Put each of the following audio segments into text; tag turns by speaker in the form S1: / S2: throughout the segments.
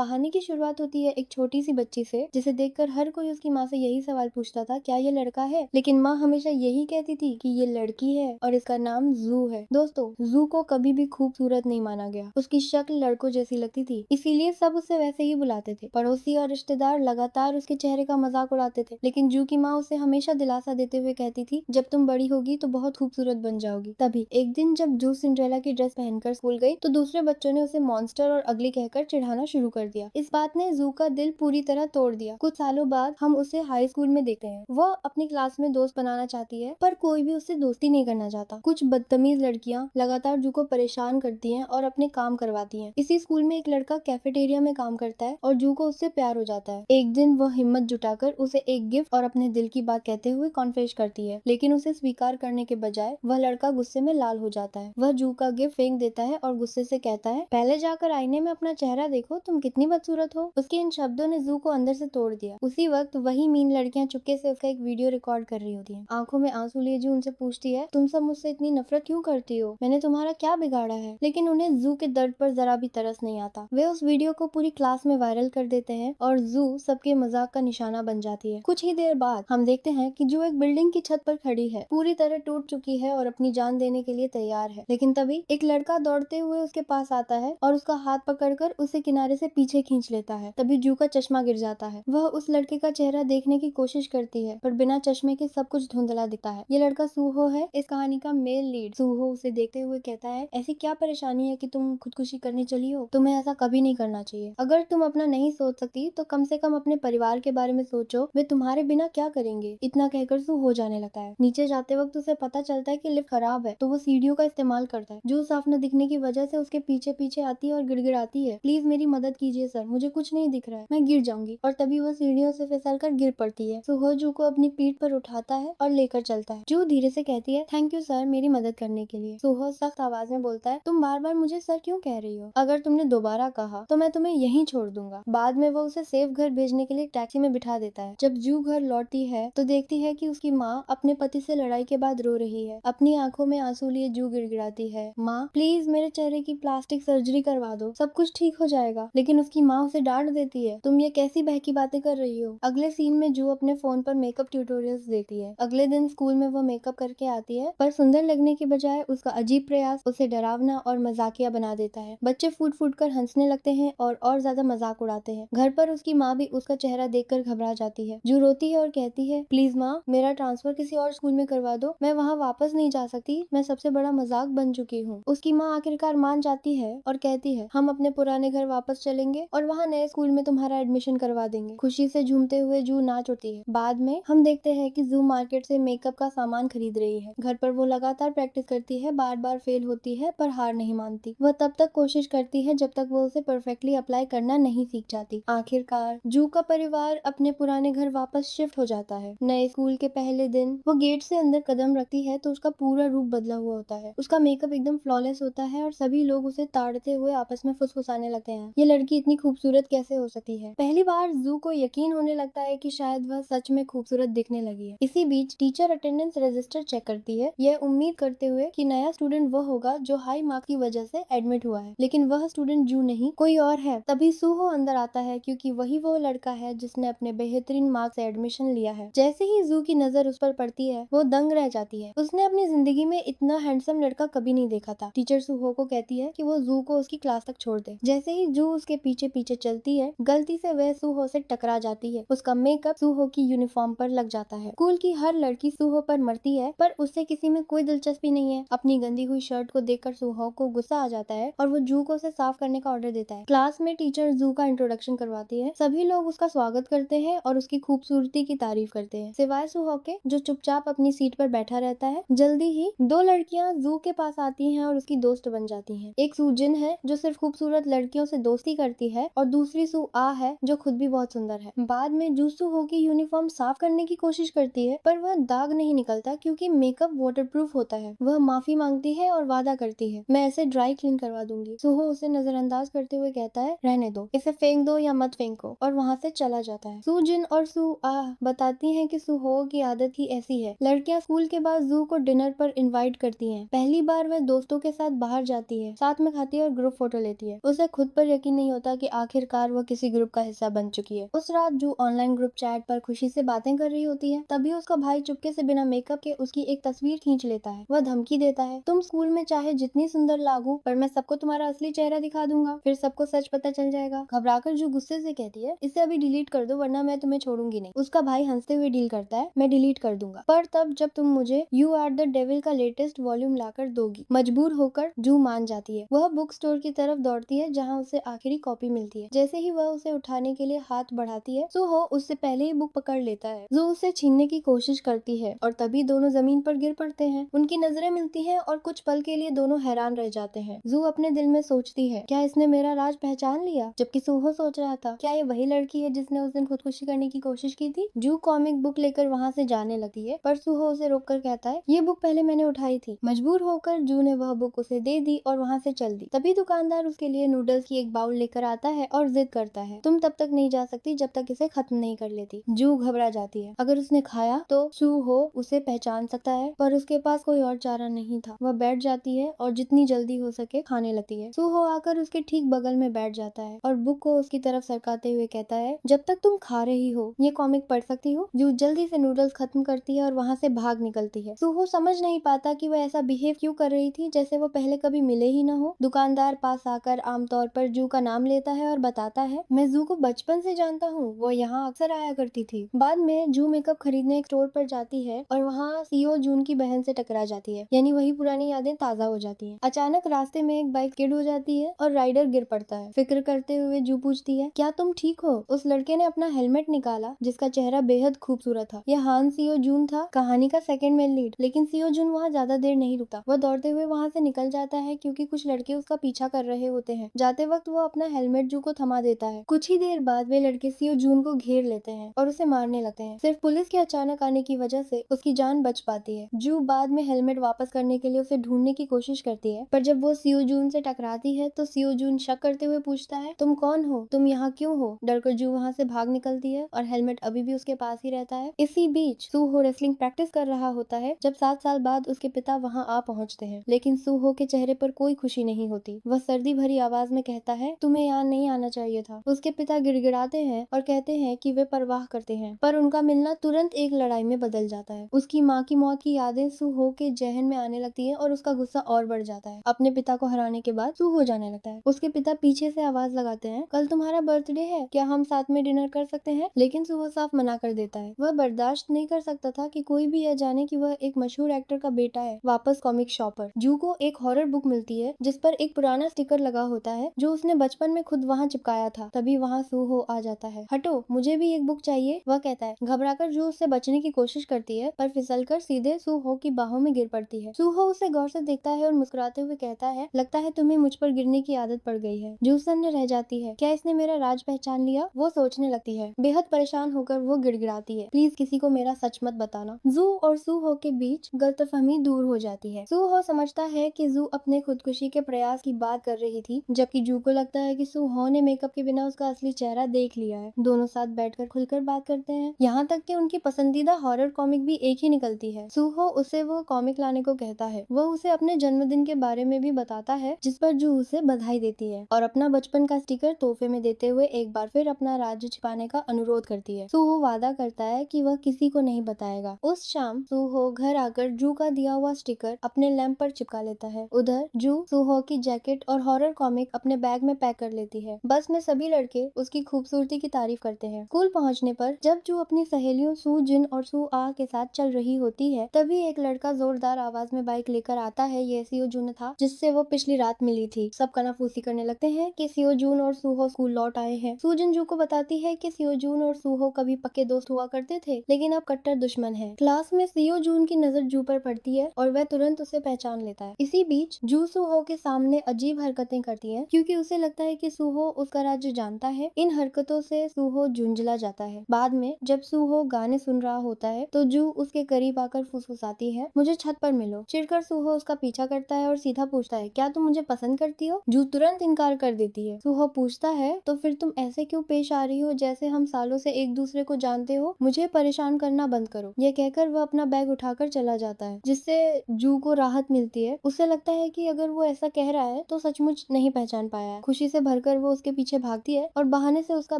S1: कहानी की शुरुआत होती है एक छोटी सी बच्ची से, जिसे देखकर हर कोई उसकी माँ से यही सवाल पूछता था, क्या ये लड़का है? लेकिन माँ हमेशा यही कहती थी कि ये लड़की है और इसका नाम जू है। दोस्तों, जू को कभी भी खूबसूरत नहीं माना गया। उसकी शक्ल लड़कों जैसी लगती थी, इसीलिए सब उसे वैसे ही बुलाते थे। पड़ोसी और रिश्तेदार लगातार उसके चेहरे का मजाक उड़ाते थे, लेकिन जू की माँ उसे हमेशा दिलासा देते हुए कहती थी, जब तुम बड़ी होगी तो बहुत खूबसूरत बन जाओगी। तभी एक दिन जब जू सिंड्रेला की ड्रेस पहनकर स्कूल गई तो दूसरे बच्चों ने उसे मॉन्स्टर और अगली कहकर चिढ़ाना शुरू कर दिया। इस बात ने जू का दिल पूरी तरह तोड़ दिया। कुछ सालों बाद हम उसे हाई स्कूल में देखते हैं। वह अपनी क्लास में दोस्त बनाना चाहती है, पर कोई भी उससे दोस्ती नहीं करना चाहता। कुछ बदतमीज लड़कियां लगातार जू को परेशान करती हैं और अपने काम करवाती हैं। इसी स्कूल में एक लड़का कैफेटेरिया में काम करता है और जू को उससे प्यार हो जाता है। एक दिन वह हिम्मत जुटाकर उसे एक गिफ्ट और अपने दिल की बात कहते हुए कॉन्फेस करती है, लेकिन उसे स्वीकार करने के बजाय वह लड़का गुस्से में लाल हो जाता है। वह जू का गिफ्ट फेंक देता है और गुस्से से कहता है, पहले जाकर आईने में अपना चेहरा देखो, तुम कितनी बदसूरत हो। उसके इन शब्दों ने जू को अंदर से तोड़ दिया। उसी वक्त वही मीन लड़कियां चुपके से उसका एक वीडियो रिकॉर्ड कर रही होती हैं। आंखों में आंसू लिए जू उनसे पूछती है, तुम सब मुझसे इतनी नफरत क्यों करती हो? मैंने तुम्हारा क्या बिगाड़ा है? लेकिन उन्हें जू के दर्द पर जरा भी तरस नहीं आता। वे उस वीडियो को पूरी क्लास में वायरल कर देते हैं और जू सबके मजाक का निशाना बन जाती है। कुछ ही देर बाद हम देखते हैं कि जू एक बिल्डिंग की छत पर खड़ी है, पूरी तरह टूट चुकी है और अपनी जान देने के लिए तैयार है। लेकिन तभी एक लड़का दौड़ते हुए उसके पास आता है और उसका हाथ पकड़कर उसे किनारे से पीछे खींच लेता है। तभी जू का चश्मा गिर जाता है। वह उस लड़के का चेहरा देखने की कोशिश करती है, पर बिना चश्मे के सब कुछ धुंधला दिखता है। ये लड़का सूहो है, इस कहानी का मेल लीड। सूहो उसे देखते हुए कहता है, ऐसी क्या परेशानी है कि तुम खुदकुशी करने चली हो? तुम्हें ऐसा कभी नहीं करना चाहिए। अगर तुम अपना नहीं सोच सकती तो कम से कम अपने परिवार के बारे में सोचो, वे तुम्हारे बिना क्या करेंगे। इतना कहकर सू हो जाने लगता है। नीचे जाते वक्त उसे पता चलता है कि लिफ्ट खराब है, तो वो सीढ़ियों का इस्तेमाल करता है। जो साफ न दिखने की वजह से उसके पीछे पीछे आती है और गिड़गिड़ाती है, प्लीज मेरी मदद कीजिए सर, मुझे कुछ नहीं दिख रहा है, मैं गिर जाऊंगी। और तभी वो सीढ़ियों से फिसलकर गिर पड़ती है। सुहो जू को अपनी पीठ पर उठाता है और लेकर चलता है। जू धीरे से कहती है, थैंक यू सर मेरी मदद करने के लिए। सुहो सख्त आवाज में बोलता है, तुम बार बार मुझे सर क्यों कह रही हो? अगर तुमने दोबारा कहा तो मैं तुम्हें यहीं छोड़ दूंगा। बाद में वो उसे सेफ घर भेजने के लिए टैक्सी में बिठा देता है। जब जू घर लौटती है तो देखती है कि उसकी माँ अपने पति से लड़ाई के बाद रो रही है। अपनी आंखों में आंसू लिए जू गिड़गिड़ाती है, माँ प्लीज मेरे चेहरे की प्लास्टिक सर्जरी करवा दो, सब कुछ ठीक हो जाएगा। लेकिन उसकी माँ उसे डांट देती है, तुम ये कैसी बहकी बातें कर रही हो। अगले सीन में जू अपने फोन पर मेकअप ट्यूटोरियल्स देखती है। अगले दिन स्कूल में वो मेकअप करके आती है, पर सुंदर लगने के बजाय उसका अजीब प्रयास उसे डरावना और मजाकिया बना देता है। बच्चे फूट फूट कर हंसने लगते हैं और ज्यादा मजाक उड़ाते हैं। घर पर उसकी माँ भी उसका चेहरा देखकर घबरा जाती है। जू रोती है और कहती है, प्लीज माँ मेरा ट्रांसफर किसी और स्कूल में करवा दो, मैं वहाँ वापस नहीं जा सकती, मैं सबसे बड़ा मजाक बन चुकी हूँ। उसकी माँ आखिरकार मान जाती है और कहती है, हम अपने पुराने घर वापस चलेंगे और वहाँ नए स्कूल में तुम्हारा एडमिशन करवा देंगे। खुशी से झूमते हुए जू नाच उठती है। बाद में हम देखते हैं कि जू मार्केट से मेकअप का सामान खरीद रही है। घर पर वो लगातार प्रैक्टिस करती है, बार बार फेल होती है पर हार नहीं मानती। वह तब तक कोशिश करती है जब तक वो उसे परफेक्टली अप्लाई करना नहीं सीख जाती। आखिरकार जू का परिवार अपने पुराने घर वापस शिफ्ट हो जाता है। नए स्कूल के पहले दिन वो गेट से अंदर कदम रखती है तो उसका पूरा रूप बदला हुआ होता है। उसका मेकअप एकदम फ्लॉलेस होता है और सभी लोग उसे ताड़ते हुए आपस में फुसफुसाने लगते हैं, ये लड़की इतनी खूबसूरत कैसे हो सकती है। पहली बार जू को यकीन होने लगता है कि शायद वह सच में खूबसूरत दिखने लगी है। इसी बीच टीचर अटेंडेंस रजिस्टर चेक करती है, यह उम्मीद करते हुए कि नया स्टूडेंट वह होगा जो हाई मार्क्स की वजह से एडमिट हुआ है, लेकिन वह स्टूडेंट जू नहीं कोई और है। तभी सूहो अंदर आता है, क्योंकि वही वो लड़का है जिसने अपने बेहतरीन मार्क्स से एडमिशन लिया है। जैसे ही जू की नजर उस पर पड़ती है वो दंग रह जाती है। उसने अपनी जिंदगी में इतना हैंडसम लड़का कभी नहीं देखा था। टीचर सूहो को कहती है कि वो जू को उसकी क्लास तक छोड़ दे। जैसे ही जू उसके पीछे पीछे चलती है, गलती से वह सूहो से टकरा जाती है। उसका मेकअप सूहो की यूनिफॉर्म पर लग जाता है। स्कूल की हर लड़की सूहो पर मरती है, पर उससे किसी में कोई दिलचस्पी नहीं है। अपनी गंदी हुई शर्ट को देखकर सूहो को गुस्सा आ जाता है और वो जू को उसे साफ करने का ऑर्डर देता है। क्लास में टीचर जू का इंट्रोडक्शन करवाती है। सभी लोग उसका स्वागत करते हैं और उसकी खूबसूरती की तारीफ करते हैं, सिवाय सूहो के जो चुपचाप अपनी सीट पर बैठा रहता है। जल्दी ही दो लड़कियां जू के पास आती हैं और उसकी दोस्त बन जाती हैं। एक सूजिन है जो सिर्फ खूबसूरत लड़कियों से दोस्ती करती है और दूसरी सू आ है जो खुद भी बहुत सुंदर है। बाद में जू सूहो की यूनिफॉर्म साफ करने की कोशिश करती है, पर वह दाग नहीं निकलता क्योंकि मेकअप वाटरप्रूफ होता है। वह माफी मांगती है और वादा करती है, मैं इसे ड्राई क्लीन करवा दूंगी। सूहो उसे नजरअंदाज करते हुए कहता है, रहने दो, इसे फेंक दो या मत फेंको, और वहाँ से चला जाता है। सूजिन और सू आ बताती हैं कि सूहो की आदत ही ऐसी है। लड़कियां स्कूल के बाद जू को डिनर पर इनवाइट करती हैं। पहली बार वह दोस्तों के साथ बाहर जाती है, साथ में खाती है और ग्रुप फोटो लेती है। उसे खुद पर यकीन नहीं होता होता कि आखिरकार वह किसी ग्रुप का हिस्सा बन चुकी है। उस रात जू ऑनलाइन ग्रुप चैट पर खुशी से बातें कर रही होती है, तभी उसका भाई चुपके से बिना मेकअप के उसकी एक तस्वीर खींच लेता है। वह धमकी देता है, तुम स्कूल में चाहे जितनी सुंदर लागू, पर मैं सबको तुम्हारा असली चेहरा दिखा दूंगा, फिर सबको सच पता चल जाएगा। घबराकर जू गुस्से से कहती है, इसे अभी डिलीट कर दो वरना मैं तुम्हें छोड़ूंगी नहीं। उसका भाई हंसते हुए डील करता है, मैं डिलीट कर दूंगा, पर तब जब तुम मुझे यू आर द डेविल का लेटेस्ट वॉल्यूम लाकर दोगी। मजबूर होकर जू मान जाती है। वह बुक स्टोर की तरफ दौड़ती है जहाँ उसे आखिरी कॉपी मिलती है। जैसे ही वह उसे उठाने के लिए हाथ बढ़ाती है, सुहो उससे पहले ही बुक पकड़ लेता है। जू उसे छीनने की कोशिश करती है और तभी दोनों जमीन पर गिर पड़ते हैं। उनकी नजरें मिलती हैं और कुछ पल के लिए दोनों हैरान रह जाते हैं। जू अपने दिल में सोचती है, क्या इसने मेरा राज पहचान लिया? जबकि सुहो सोच रहा था, क्या ये वही लड़की है जिसने उस दिन खुदकुशी करने की कोशिश की थी? जू कॉमिक बुक लेकर वहाँ से जाने लगती है, पर सुहो उसे रोककर कहता है, ये बुक पहले मैंने उठाई थी। मजबूर होकर जू ने वह बुक उसे दे दी और वहाँ से चल दी। तभी दुकानदार उसके लिए नूडल्स की एक बाउल लेकर आता है और जिद करता है, तुम तब तक नहीं जा सकती जब तक इसे खत्म नहीं कर लेती। जू घबरा जाती है, अगर उसने खाया तो सुहो उसे पहचान सकता है, पर उसके पास कोई और चारा नहीं था। वह बैठ जाती है और जितनी जल्दी हो सके खाने लगती है। सुहो आकर उसके ठीक बगल में बैठ जाता है और बुक को उसकी तरफ सरकाते हुए कहता है, जब तक तुम खा रही हो ये कॉमिक पढ़ सकती हो। जू जल्दी से नूडल्स खत्म करती है और वहाँ से भाग निकलती है। सुहो समझ नहीं पाता कि वह ऐसा बिहेव क्यों कर रही थी जैसे वो पहले कभी मिले ही न हो। दुकानदार पास आकर आमतौर पर जू का नाम लेता है और बताता है, मैं जू को बचपन से जानता हूँ, वो यहाँ अक्सर आया करती थी। बाद में जू मेकअप खरीदने एक स्टोर पर जाती है और वहाँ सीओ जून की बहन से टकरा जाती है, यानी वही पुरानी यादें ताजा हो जाती हैं। अचानक रास्ते में एक बाइक स्किड हो जाती है और राइडर गिर पड़ता है। फिक्र करते हुए जू पूछती है, क्या तुम ठीक हो? उस लड़के ने अपना हेलमेट निकाला जिसका चेहरा बेहद खूबसूरत था। यह हान सीओ जून था, कहानी का सेकंड मेन लीड। लेकिन सीओ जून वहाँ ज्यादा देर नहीं रुकता। वह दौड़ते हुए वहाँ से निकल जाता है क्योंकि कुछ लड़के उसका पीछा कर रहे होते हैं। जाते वक्त वो अपना हेलमेट जू को थमा देता है। कुछ ही देर बाद वे लड़के सीओ जून को घेर लेते हैं और उसे मारने लगते हैं। सिर्फ पुलिस के अचानक आने की वजह से उसकी जान बच पाती है। जू बाद में हेलमेट वापस करने के लिए उसे ढूंढने की कोशिश करती है, पर जब वो सीओ जून से टकराती है तो सीओ जून शक करते हुए पूछता है, तुम कौन हो? तुम यहाँ क्यों हो? डरकर जू वहाँ से भाग निकलती है और हेलमेट अभी भी उसके पास ही रहता है। इसी बीच सुहो रेसलिंग प्रैक्टिस कर रहा होता है जब 7 साल बाद उसके पिता वहाँ आ पहुँचते हैं, लेकिन सुहो के चेहरे पर कोई खुशी नहीं होती। वह सर्दी भरी आवाज में कहता है, तुम्हें यहाँ नहीं आना चाहिए था। उसके पिता गिड़गिड़ाते हैं और कहते हैं कि वे परवाह करते हैं, पर उनका मिलना तुरंत एक लड़ाई में बदल जाता है। उसकी माँ की मौत की यादें सुहो के जहन में आने लगती है और उसका गुस्सा और बढ़ जाता है। अपने पिता को हराने के बाद सुहो जाने लगता है। उसके पिता पीछे से आवाज लगाते हैं, कल तुम्हारा बर्थडे है, क्या हम साथ में डिनर कर सकते हैं? लेकिन सुहो साफ मना कर देता है। वह बर्दाश्त नहीं कर सकता था कि कोई भी यह जाने कि वह एक मशहूर एक्टर का बेटा है। वापस कॉमिक शॉप पर जू को एक हॉरर बुक मिलती है जिस पर एक पुराना स्टिकर लगा होता है जो उसने बचपन में खुद वहाँ चिपकाया था। तभी वहाँ सुहो आ जाता है। हटो, मुझे भी एक बुक चाहिए, वह कहता है। घबराकर जू उससे बचने की कोशिश करती है, पर फिसलकर सीधे सुहो की बाहों में गिर पड़ती है। सुहो उसे गौर से देखता है और मुस्कुराते हुए कहता है, लगता है तुम्हें मुझ पर गिरने की आदत पड़ गई है। जू सन्ने रह जाती है, क्या इसने मेरा राज पहचान लिया? वो सोचने लगती है। बेहद परेशान होकर वो गिड़गिड़ाती है, प्लीज किसी को मेरा सच मत बताना। जू और सुहो के बीच गलतफहमी दूर हो जाती है। सुहो समझता है कि जू अपने खुदकुशी के प्रयास की बात कर रही थी, जबकि जू को लगता है कि सुहो ने मेकअप के बिना उसका असली चेहरा देख लिया है। दोनों साथ बैठकर खुलकर बात करते हैं, यहाँ तक कि उनकी पसंदीदा हॉरर कॉमिक भी एक ही निकलती है। सुहो उसे वो कॉमिक लाने को कहता है। वह उसे अपने जन्मदिन के बारे में भी बताता है, जिस पर जू उसे बधाई देती है और अपना बचपन का स्टिकर तोहफे में देते हुए एक बार फिर अपना राज्य छिपाने का अनुरोध करती है। सुहो वादा करता है कि वह किसी को नहीं बताएगा। उस शाम सुहो घर आकर जू का दिया हुआ स्टिकर अपने लैंप पर चिपका लेता है। उधर जू सुहो की जैकेट और हॉरर कॉमिक अपने बैग में पैक कर लेती है। बस में सभी लड़के उसकी खूबसूरती की तारीफ करते हैं। स्कूल पहुंचने पर जब जू अपनी सहेलियों सू जिन और सू आ के साथ चल रही होती है, तभी एक लड़का जोरदार आवाज में बाइक लेकर आता है। ये सीओ जून था जिससे वो पिछली रात मिली थी। सब कनाफूसी करने लगते हैं कि सीओ जून और सुहो स्कूल लौट आए हैं। सू जिन जू को बताती है कि सीओ जून और सुहो कभी पक्के दोस्त हुआ करते थे, लेकिन अब कट्टर दुश्मन है। क्लास में सीओ जून की नजर जू पर पड़ती है और वह तुरंत उसे पहचान लेता है। इसी बीच जू सुहो के सामने अजीब हरकतें करती है क्योंकि उसे लगता है कि सुहो उसका राज्य जानता है। इन हरकतों से सुहो झुंझला जाता है। बाद में जब सुहो गाने सुन रहा होता है तो जू उसके करीब आकर फुसफुसाती है, मुझे छत पर मिलो। चिढ़कर सुहो उसका पीछा करता है और सीधा पूछता है, क्या तुम मुझे पसंद करती हो? जू तुरंत इनकार कर देती है। सुहो पूछता है, तो फिर तुम ऐसे क्यों पेश आ रही हो जैसे हम सालों से एक दूसरे को जानते हो? मुझे परेशान करना बंद करो। यह कहकर वह अपना बैग उठाकर चला जाता है, जिससे जू को राहत मिलती है। उसे लगता है कि अगर वो ऐसा कह रहा है तो सचमुच नहीं पहचान पाया है। खुशी से भरकर वो उसके पीछे भागती है और बहाने से उसका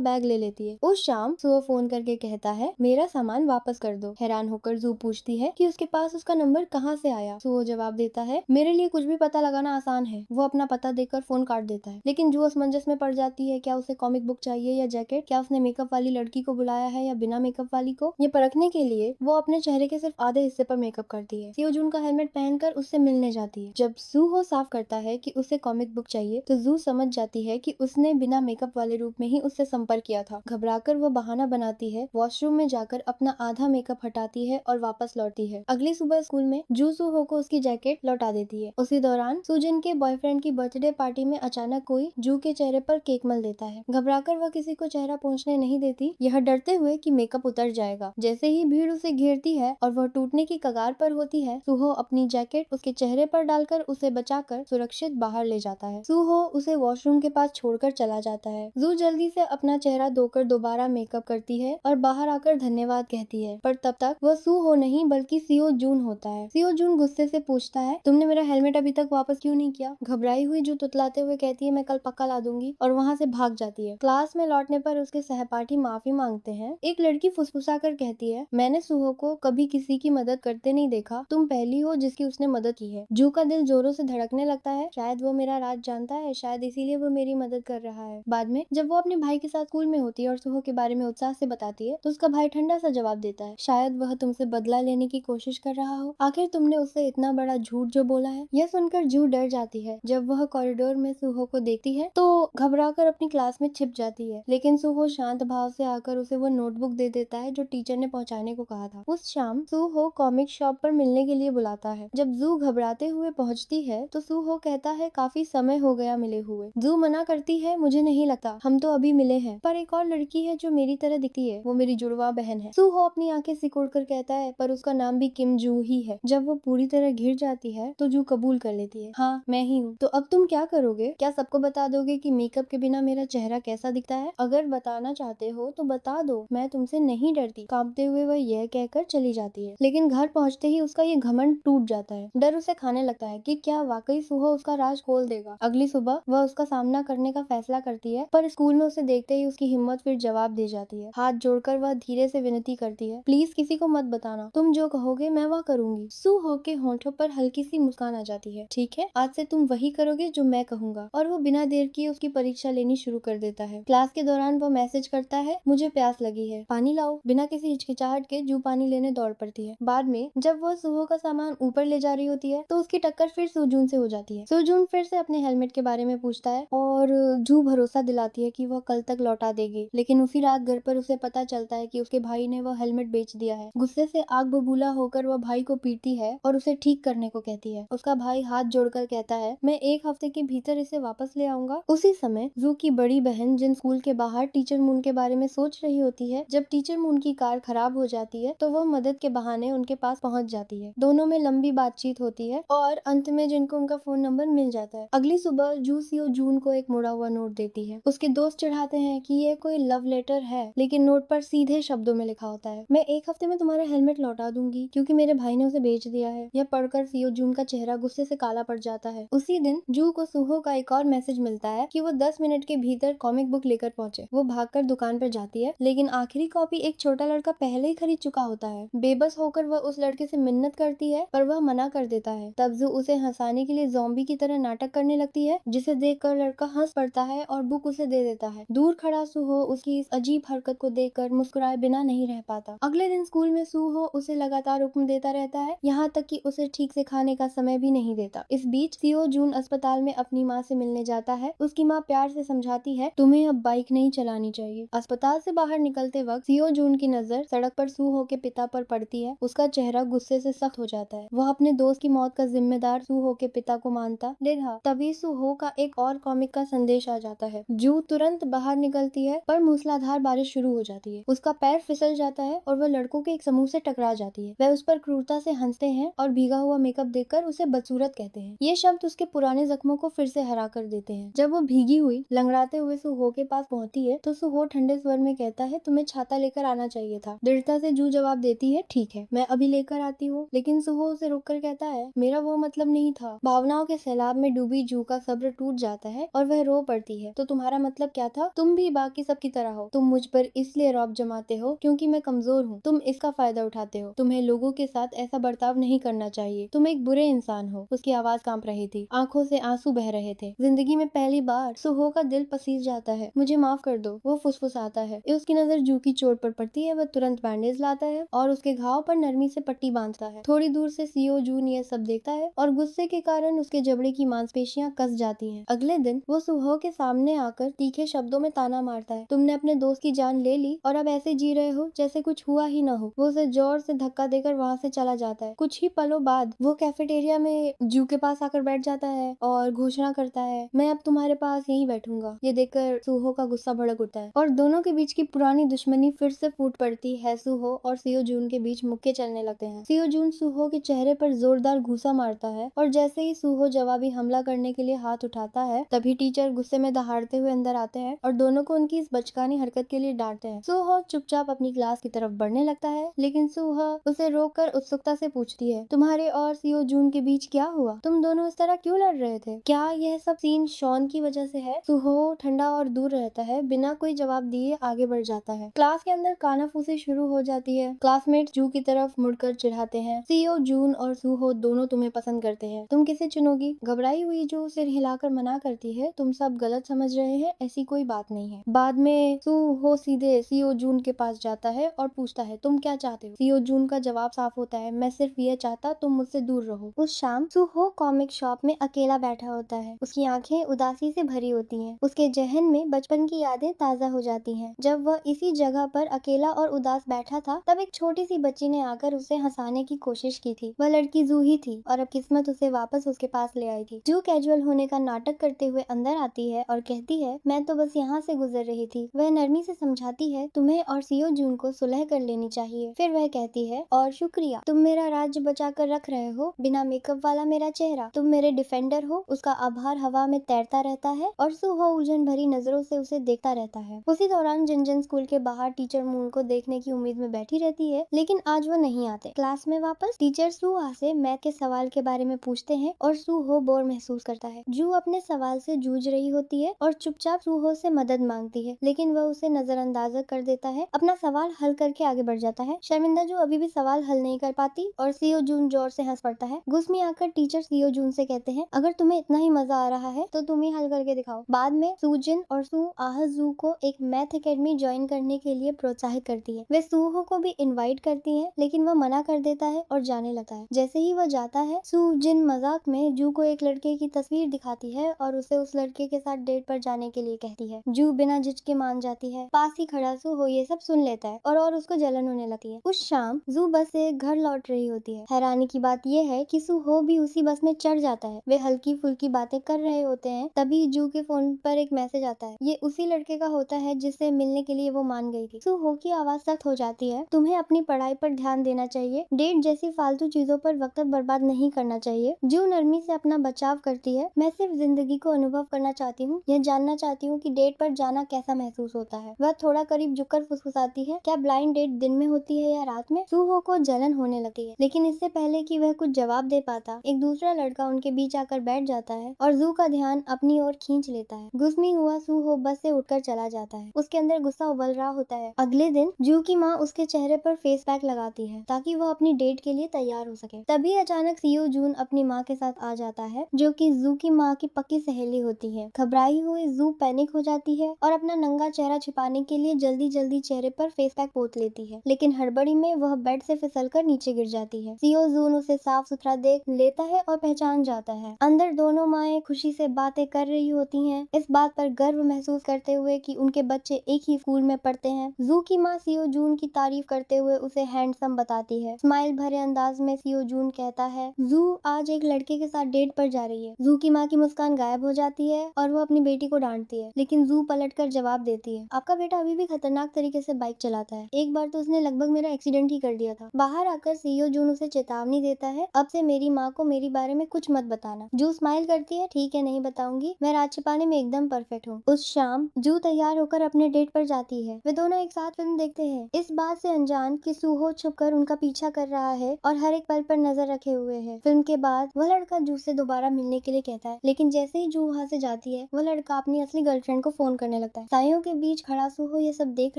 S1: बैग ले लेती है। उस शाम सुहो फोन करके कहता है मेरा सामान वापस कर दो। हैरान होकर जू पूछती है कि उसके पास उसका नंबर कहाँ से आया। सुहो जवाब देता है मेरे लिए कुछ भी पता लगाना आसान है। वो अपना पता देकर फोन काट देता है, लेकिन जू असमंजस में पड़ जाती है। क्या उसे कॉमिक बुक चाहिए या जैकेट? क्या उसने मेकअप वाली लड़की को बुलाया है या बिना मेकअप वाली को? ये परखने के लिए वो अपने चेहरे के सिर्फ आधे हिस्से पर मेकअप करती है। सियो जून का हेलमेट पहनकर उससे मिलने जाती है। जब सुहो साफ करता है कि उसे कॉमिक बुक चाहिए तो जू समझ जाती है कि उसने बिना मेकअप वाले रूप में ही उससे संपर्क किया था। घबराकर वो बहाना बनाती है, वॉशरूम में जाकर अपना आधा मेकअप हटाती है और वापस लौटती है। अगली सुबह स्कूल में जू सुहो को उसकी जैकेट लौटा देती है। उसी दौरान सुजिन के बॉयफ्रेंड की बर्थडे पार्टी में अचानक कोई जू के चेहरे पर केक मल देता है। घबराकर वह किसी को चेहरा पहुंचने नहीं देती, यह डरते हुए कि मेकअप उतर जाएगा। जैसे ही भीड़ उसे घेरती है और वह टूटने की कगार पर होती है, सुहो अपनी जैकेट उसके चेहरे पर डालकर उसे बचाकर सुरक्षित बाहर ले जाता है। सुहो उसे वॉशरूम के पास छोड़कर चला जाता है। जू जल्दी से अपना चेहरा धोकर दोबारा मेकअप करती है और बाहर आकर धन्यवाद कहती है, पर तब तक वह सुहो नहीं बल्कि सियो जून होता है। सियो जून गुस्से से पूछता है तुमने मेरा हेलमेट अभी तक वापस क्यों नहीं किया? घबराई हुई जू तुतलाते हुए कहती है मैं कल पक्का ला दूंगी और वहाँ से भाग जाती है। क्लास में लौटने पर उसके सहपाठी माफी मांगते हैं। एक लड़की फुसफुसा कर कहती है मैंने सुहो को कभी किसी की मदद करते नहीं देखा, तुम पहली हो जिसकी उसने मदद की है। जू का दिल जोरों से धड़कने लगता है। शायद वो मेरा राज जानता है, शायद इसीलिए वो मेरी मदद कर रहा है। बाद में जब वो अपने भाई के साथ स्कूल में होती है और सुहो के बारे में उत्साह से बताती है तो उसका भाई ठंडा सा जवाब देता है शायद वह तुमसे बदला लेने की कोशिश कर रहा हो। आखिर तुमने उससे इतना बड़ा झूठ जो बोला है। यह सुनकर जू डर जाती है। जब वह कॉरिडोर में सुहो को देखती है तो घबराकर अपनी क्लास में छिप जाती है, लेकिन सुहो शांत भाव से आकर उसे वो नोटबुक दे देता है जो टीचर ने पहुंचाने को कहा था। उस शाम सुहो कॉमिक शॉप पर मिलने के लिए बुलाता है। जब जू घबराते हुए पहुंचती है तो सुहो कहता है काफी समय हो गया मिले हुए। जू मना करती है मुझे नहीं लगता, हम तो अभी मिले हैं, पर एक और लड़की है जो मेरी तरह दिखती है, वो मेरी जुड़वा बहन है। सुहो अपनी आंखें सिकुड़कर कहता है पर उसका नाम भी किम जू ही है। जब वो पूरी तरह घिर जाती है तो जू कबूल कर लेती है हाँ मैं ही हूँ। तो अब तुम क्या करोगे? क्या सबको बता दोगे कि मेकअप के बिना मेरा चेहरा कैसा दिखता है? अगर बताना चाहते हो तो बता दो, मैं तुमसे नहीं डरती। कांपते हुए वह यह कहकर चली जाती है, लेकिन घर पहुंचते ही उसका ये घमंड टूट जाता है। डर उसे खाने लगता है कि क्या वाकई सुहो उसका राज खोल देगा। अगली सुबह वह उसका सामना करने का फैसला करती है, पर स्कूल में उसे देखते ही उसकी हिम्मत फिर जवाब दे जाती है। हाथ जोड़कर वह धीरे से विनती करती है प्लीज किसी को मत बताना, तुम जो कहोगे मैं वह करूंगी। सुहो के होंठों पर हल्की सी मुस्कान आ जाती है। ठीक है, आज से तुम वही करोगे जो मैं कहूंगा। और वो बिना देर किए उसकी परीक्षा लेनी शुरू कर देता है। क्लास के दौरान वो मैसेज करता है मुझे प्यास लगी है, पानी लाओ। बिना किसी हिचकिचाहट के जू पानी लेने दौड़ पड़ती है। बाद में जब वह सुहो का सामान ऊपर ले जा रही होती है तो उसकी टक्कर फिर सुजून से हो जाती है। सुजून फिर से अपने हेलमेट के बारे में पूछता है और जू भरोसा दिलाती है कि वह कल तक लौटा देगी, लेकिन उसी रात घर पर उसे पता चलता है कि उसके भाई ने वह हेलमेट बेच दिया है। गुस्से से आग बबूला होकर वह भाई को पीटती है और उसे ठीक करने को कहती है। उसका भाई हाथ जोड़कर कहता है मैं एक हफ्ते के भीतर इसे वापस ले आऊंगा। उसी समय जू की बड़ी बहन जिन स्कूल के बाहर टीचर मून के बारे में सोच रही होती है, जब टीचर मून की कार खराब हो जाती है तो वह मदद के बहाने उनके पास पहुंच जाती है। दोनों में लंबी बातचीत होती है और अंत में जिनको उनका फोन नंबर मिल जाता है। अगली सुबह जू सियो जून को एक मुड़ा हुआ नोट देती है। उसके दोस्त चिढ़ाते हैं कि ये कोई लव लेटर है, लेकिन नोट पर सीधे शब्दों में लिखा होता है मैं एक हफ्ते में तुम्हारा हेलमेट लौटा दूंगी क्योंकि मेरे भाई ने उसे बेच दिया है। यह पढ़कर सियो जून का चेहरा गुस्से से काला पड़ जाता है। उसी दिन जू को सुहो का एक और मैसेज मिलता है कि वो 10 मिनट के भीतर कॉमिक बुक लेकर पहुंचे। वो भागकर दुकान पर जाती है, लेकिन आखिरी कॉपी एक छोटा लड़का पहले ही खरीद चुका होता है। बेबस होकर वह उस लड़के से मिन्नत करती है पर वह मना कर देता है। तब जू उसे हंसाने के लिए ज़ॉम्बी की तरह नाटक करने लगती है, जिसे देखकर लड़का हंस पड़ता है और बुक उसे दे देता है। दूर खड़ा सुहो उसकी इस अजीब हरकत को देखकर मुस्कुराए बिना नहीं रह पाता। अगले दिन स्कूल में सुहो उसे लगातार हुक्म देता रहता है, यहाँ तक कि उसे ठीक से खाने का समय भी नहीं देता। इस बीच सियो जून अस्पताल में अपनी माँ से मिलने जाता है। उसकी माँ प्यार से समझाती है तुम्हें अब बाइक नहीं चलानी चाहिए। अस्पताल से बाहर निकलते वक्त सियो जून की नजर सड़क पर सुहो के पिता पर पड़ती है। उसका चेहरा गुस्से से सख्त हो जाता है। वह अपने दोस्त की मौत का जिम्मेदार सुहो के पिता को मानता रहा। तभी सुहो का एक और कॉमिक का संदेश आ जाता है। जू तुरंत बाहर निकलती है पर मूसलाधार बारिश शुरू हो जाती है। उसका पैर फिसल जाता है और वह लड़कों के एक समूह से टकरा जाती है। वह उस पर क्रूरता से हंसते हैं और भीगा हुआ मेकअप देखकर उसे बदसूरत कहते हैं। ये शब्द उसके पुराने जख्मों को फिर से हरा कर देते हैं। जब वो भीगी हुई लंगड़ाते हुए सुहो के पास पहुंचती है तो सुहो ठंडे स्वर में कहता है तुम्हें छाता लेकर आना चाहिए था। दृढ़ता से जू जवाब देती है ठीक है मैं अभी लेकर आती हूँ, लेकिन सुहो उसे रोककर कहता है मेरा वो मतलब नहीं था। भावनाओं के सैलाब में डूबी जू का सब्र टूट जाता है और वह वह रो पड़ती है। तो तुम्हारा मतलब क्या था? तुम भी बाकी सब की तरह हो। तुम मुझ पर इसलिए रौब जमाते हो क्योंकि मैं कमजोर हूँ। तुम इसका फायदा उठाते हो। तुम्हें लोगों के साथ ऐसा बर्ताव नहीं करना चाहिए। तुम एक बुरे इंसान हो। उसकी आवाज कांप रही थी, आंखों से आंसू बह रहे थे। जिंदगी में पहली बार सुहो का दिल पसीज जाता है। मुझे माफ कर दो, वो फुसफुसाता है। उसकी नजर जू की चोट पर पड़ती है। वह तुरंत बैंडेज लाता है और उसके घाव पर नरमी से पट्टी बांधता है। थोड़ी दूर से सीओ जून यह सब देखता है और गुस्से के कारण उसके जबड़े की मांसपेशियां कस जाती हैं। अगले दिन वो सुहो के सामने आकर तीखे शब्दों में ताना मारता है। तुमने अपने दोस्त की जान ले ली और अब ऐसे जी रहे हो जैसे कुछ हुआ ही न हो। वो उसे जोर से धक्का देकर वहाँ से चला जाता है। कुछ ही पलों बाद वो कैफेटेरिया में जू के पास आकर बैठ जाता है और घोषणा करता है, मैं अब तुम्हारे पास यहीं बैठूंगा। ये देखकर सुहो का गुस्सा भड़क उठता है और दोनों के बीच की पुरानी दुश्मनी फिर से फूट पड़ती है। सुहो और सीओ जून के बीच मुक्के चलने लगते हैं। सीओ जून सुहो के चेहरे पर जोरदार घूसा मारता है और जैसे ही सुहो जवाबी हमला करने के लिए हाथ उठाता है तभी टीचर गुस्से में दहाड़ते हुए अंदर आते हैं और दोनों को उनकी इस बचकानी हरकत के लिए डांटते हैं। सुहो चुपचाप अपनी क्लास की तरफ बढ़ने लगता है, लेकिन सुहो उसे रोककर उत्सुकता से पूछती है, तुम्हारे और सीओ जून के बीच क्या हुआ? तुम दोनों इस तरह क्यों लड़ रहे थे? क्या यह सब सीन शॉन की वजह से है? सुहो ठंडा और दूर रहता है, बिना कोई जवाब दिए आगे बढ़ जाता है। क्लास के अंदर कानाफूसी शुरू हो जाती है। क्लासमेट जू की तरफ मुड़कर चिढ़ाते हैं, सीओ जून और सुहो दोनों तुम्हें पसंद करते हैं, तुम किसे चुनोगी? घबराई हुई जू सिर हिलाकर मना करती है, तुम सब गलत समझ रहे हैं, ऐसी कोई बात नहीं है। बाद में सुहो सीधे सीओ जून के पास जाता है और पूछता है, तुम क्या चाहते हो? सीओ जून का जवाब साफ होता है, मैं सिर्फ ये चाहता तुम मुझसे दूर रहो। उस शाम सुहो कॉमिक शॉप में अकेला बैठा होता है। उसकी आंखें उदासी से भरी होती हैं। उसके जहन में बचपन की यादें ताजा हो जाती हैं। जब वह इसी जगह पर अकेला और उदास बैठा था तब एक छोटी सी बच्ची ने आकर उसे हंसाने की कोशिश की थी। वह लड़की जू ही थी और अब किस्मत उसे वापस उसके पास ले आई थी। जू कैजुअल होने का नाटक करते हुए अंदर आती है और कहती है, मैं तो बस यहाँ से गुजर रही थी। वह नरमी से समझाती है, तुम्हें और सीओ जून को सुलह कर लेनी चाहिए। फिर वह कहती है, और शुक्रिया, तुम मेरा राज्य बचा कर रख रहे हो। बिना मेकअप वाला मेरा चेहरा, तुम मेरे डिफेंडर हो। उसका आभार हवा में तैरता रहता है और सुहो उलझन भरी नजरों से उसे देखता रहता है। उसी दौरान जिनजिन स्कूल के बाहर टीचर मून को देखने की उम्मीद में बैठी रहती है, लेकिन आज वो नहीं आते। क्लास में वापस टीचर सुहा से मैथ के सवाल के बारे में पूछते हैं और सुहो बोर महसूस करता है। जू अपने सवाल से जूझ रही होती है और चुपचाप सुहो से मदद मांगती है, लेकिन वह उसे नजरअंदाज कर देता है। अपना सवाल हल करके आगे बढ़ जाता है। शर्मिंदा जू अभी भी सवाल हल नहीं कर पाती और सीओ जून जोर से हंस पड़ता है। गुस्से आकर टीचर सीओ जून से कहते हैं, अगर तुम्हें इतना ही मजा आ रहा है तो तुम ही हल करके दिखाओ। बाद में सुजिन और सू आह जू को एक मैथ एकेडमी ज्वाइन करने के लिए प्रोत्साहित करती है। वे सुहो को भी इनवाइट करती है, लेकिन वह मना कर देता है और जाने लगता है। जैसे ही वह जाता है, सुजिन मजाक में जू को एक लड़के की तस्वीर दिखाती है और उसे उस लड़के के साथ डेट पर जाने के लिए कहती है। जू बिना झिझके मान जाती है। पास ही खड़ा सुहो ये सब सुन लेता है और उसको जलन होने लगती है। उस शाम जू बस से घर लौट रही होती है। हैरानी की बात यह है कि सुहो भी उसी बस में चढ़ जाता है। वे हल्की फुल्की बातें कर रहे होते हैं, तभी जू के फोन पर एक मैसेज आता है। ये उसी लड़के का होता है जिससे मिलने के लिए वो मान गई थी। सुहो की आवाज सख्त हो जाती है, तुम्हें अपनी पढ़ाई पर ध्यान देना चाहिए, डेट जैसी फालतू चीजों पर वक्त बर्बाद नहीं करना चाहिए। जू नरमी से अपना बचाव करती है, मैं सिर्फ जिंदगी को अनुभव करना चाहती हूँ, यह जानना चाहती हूँ कि डेट पर जाना कैसा महसूस होता है। वह थोड़ा करीब झुककर फुसफुसाती है, क्या ब्लाइंड डेट दिन में होती है या रात में? सुहो को जलन होने लगती है, लेकिन इससे पहले कि वह कुछ जवाब दे पाता, एक दूसरा लड़का उनके बीच आकर बैठ जाता है और जू का ध्यान अपनी ओर खींच लेता है। गुस्मी हुआ सुहो बस से उठकर चला जाता है। उसके अंदर गुस्सा उबल रहा होता है। अगले दिन जू की माँ उसके चेहरे पर फेस पैक लगाती है ताकि वह अपनी डेट के लिए तैयार हो सके। तभी अचानक सीओ जून अपनी माँ के साथ आ जाता है, जो कि जू की माँ की पक्की सहेली होती है। घबराई हुई जू पैनिक हो जाती है और अपना नंगा चेहरा छिपाने के लिए जल्दी जल्दी चेहरे पर फेस पैक पोत लेती है, लेकिन हड़बड़ी में वह बेड से फिसलकर नीचे गिर जाती है। सीओ जून उसे साफ सुथरा देख लेता है और पहचान जाता है। अंदर दोनों माएं खुशी से बातें कर रही होती हैं, इस बात पर गर्व महसूस करते हुए कि उनके बच्चे एक ही स्कूल में पढ़ते हैं। जू की माँ सीओ जून की तारीफ करते हुए उसे हैंडसम बताती है। स्माइल भरे अंदाज में सीओ जून कहता है, जू आज एक लड़के के साथ डेट पर जा रही है। जू की माँ की मुस्कान गायब हो जाती है और वो अपनी बेटी को डांटती है, लेकिन जू पलटकर जवाब देती है, आपका बेटा अभी भी खतरनाक तरीके से बाइक चलाता है, एक बार तो उसने लगभग मेरा एक्सीडेंट ही कर दिया था। बाहर आकर सीओ जून उसे चेतावनी देता है, अब से मेरी माँ को मेरे बारे में कुछ मत बताना। जू स्माइल करती है, ठीक है नहीं बताऊंगी, मैं राज छिपाने में एकदम परफेक्ट हूँ। उस शाम जू तैयार होकर अपने डेट पर जाती है। वे दोनों एक साथ फिल्म देखते हैं, इस बात से अनजान कि सुहो छुपकर उनका पीछा कर रहा है और हर एक पल पर नजर रखे हुए है। फिल्म के बाद वह लड़का जू से दोबारा मिलने के लिए कहता है, लेकिन जैसे ही जू वहाँ से जाती है वो लड़का अपनी असली गर्लफ्रेंड को फोन करने लगता है। सायों के बीच खड़ा सूहो ये सब देख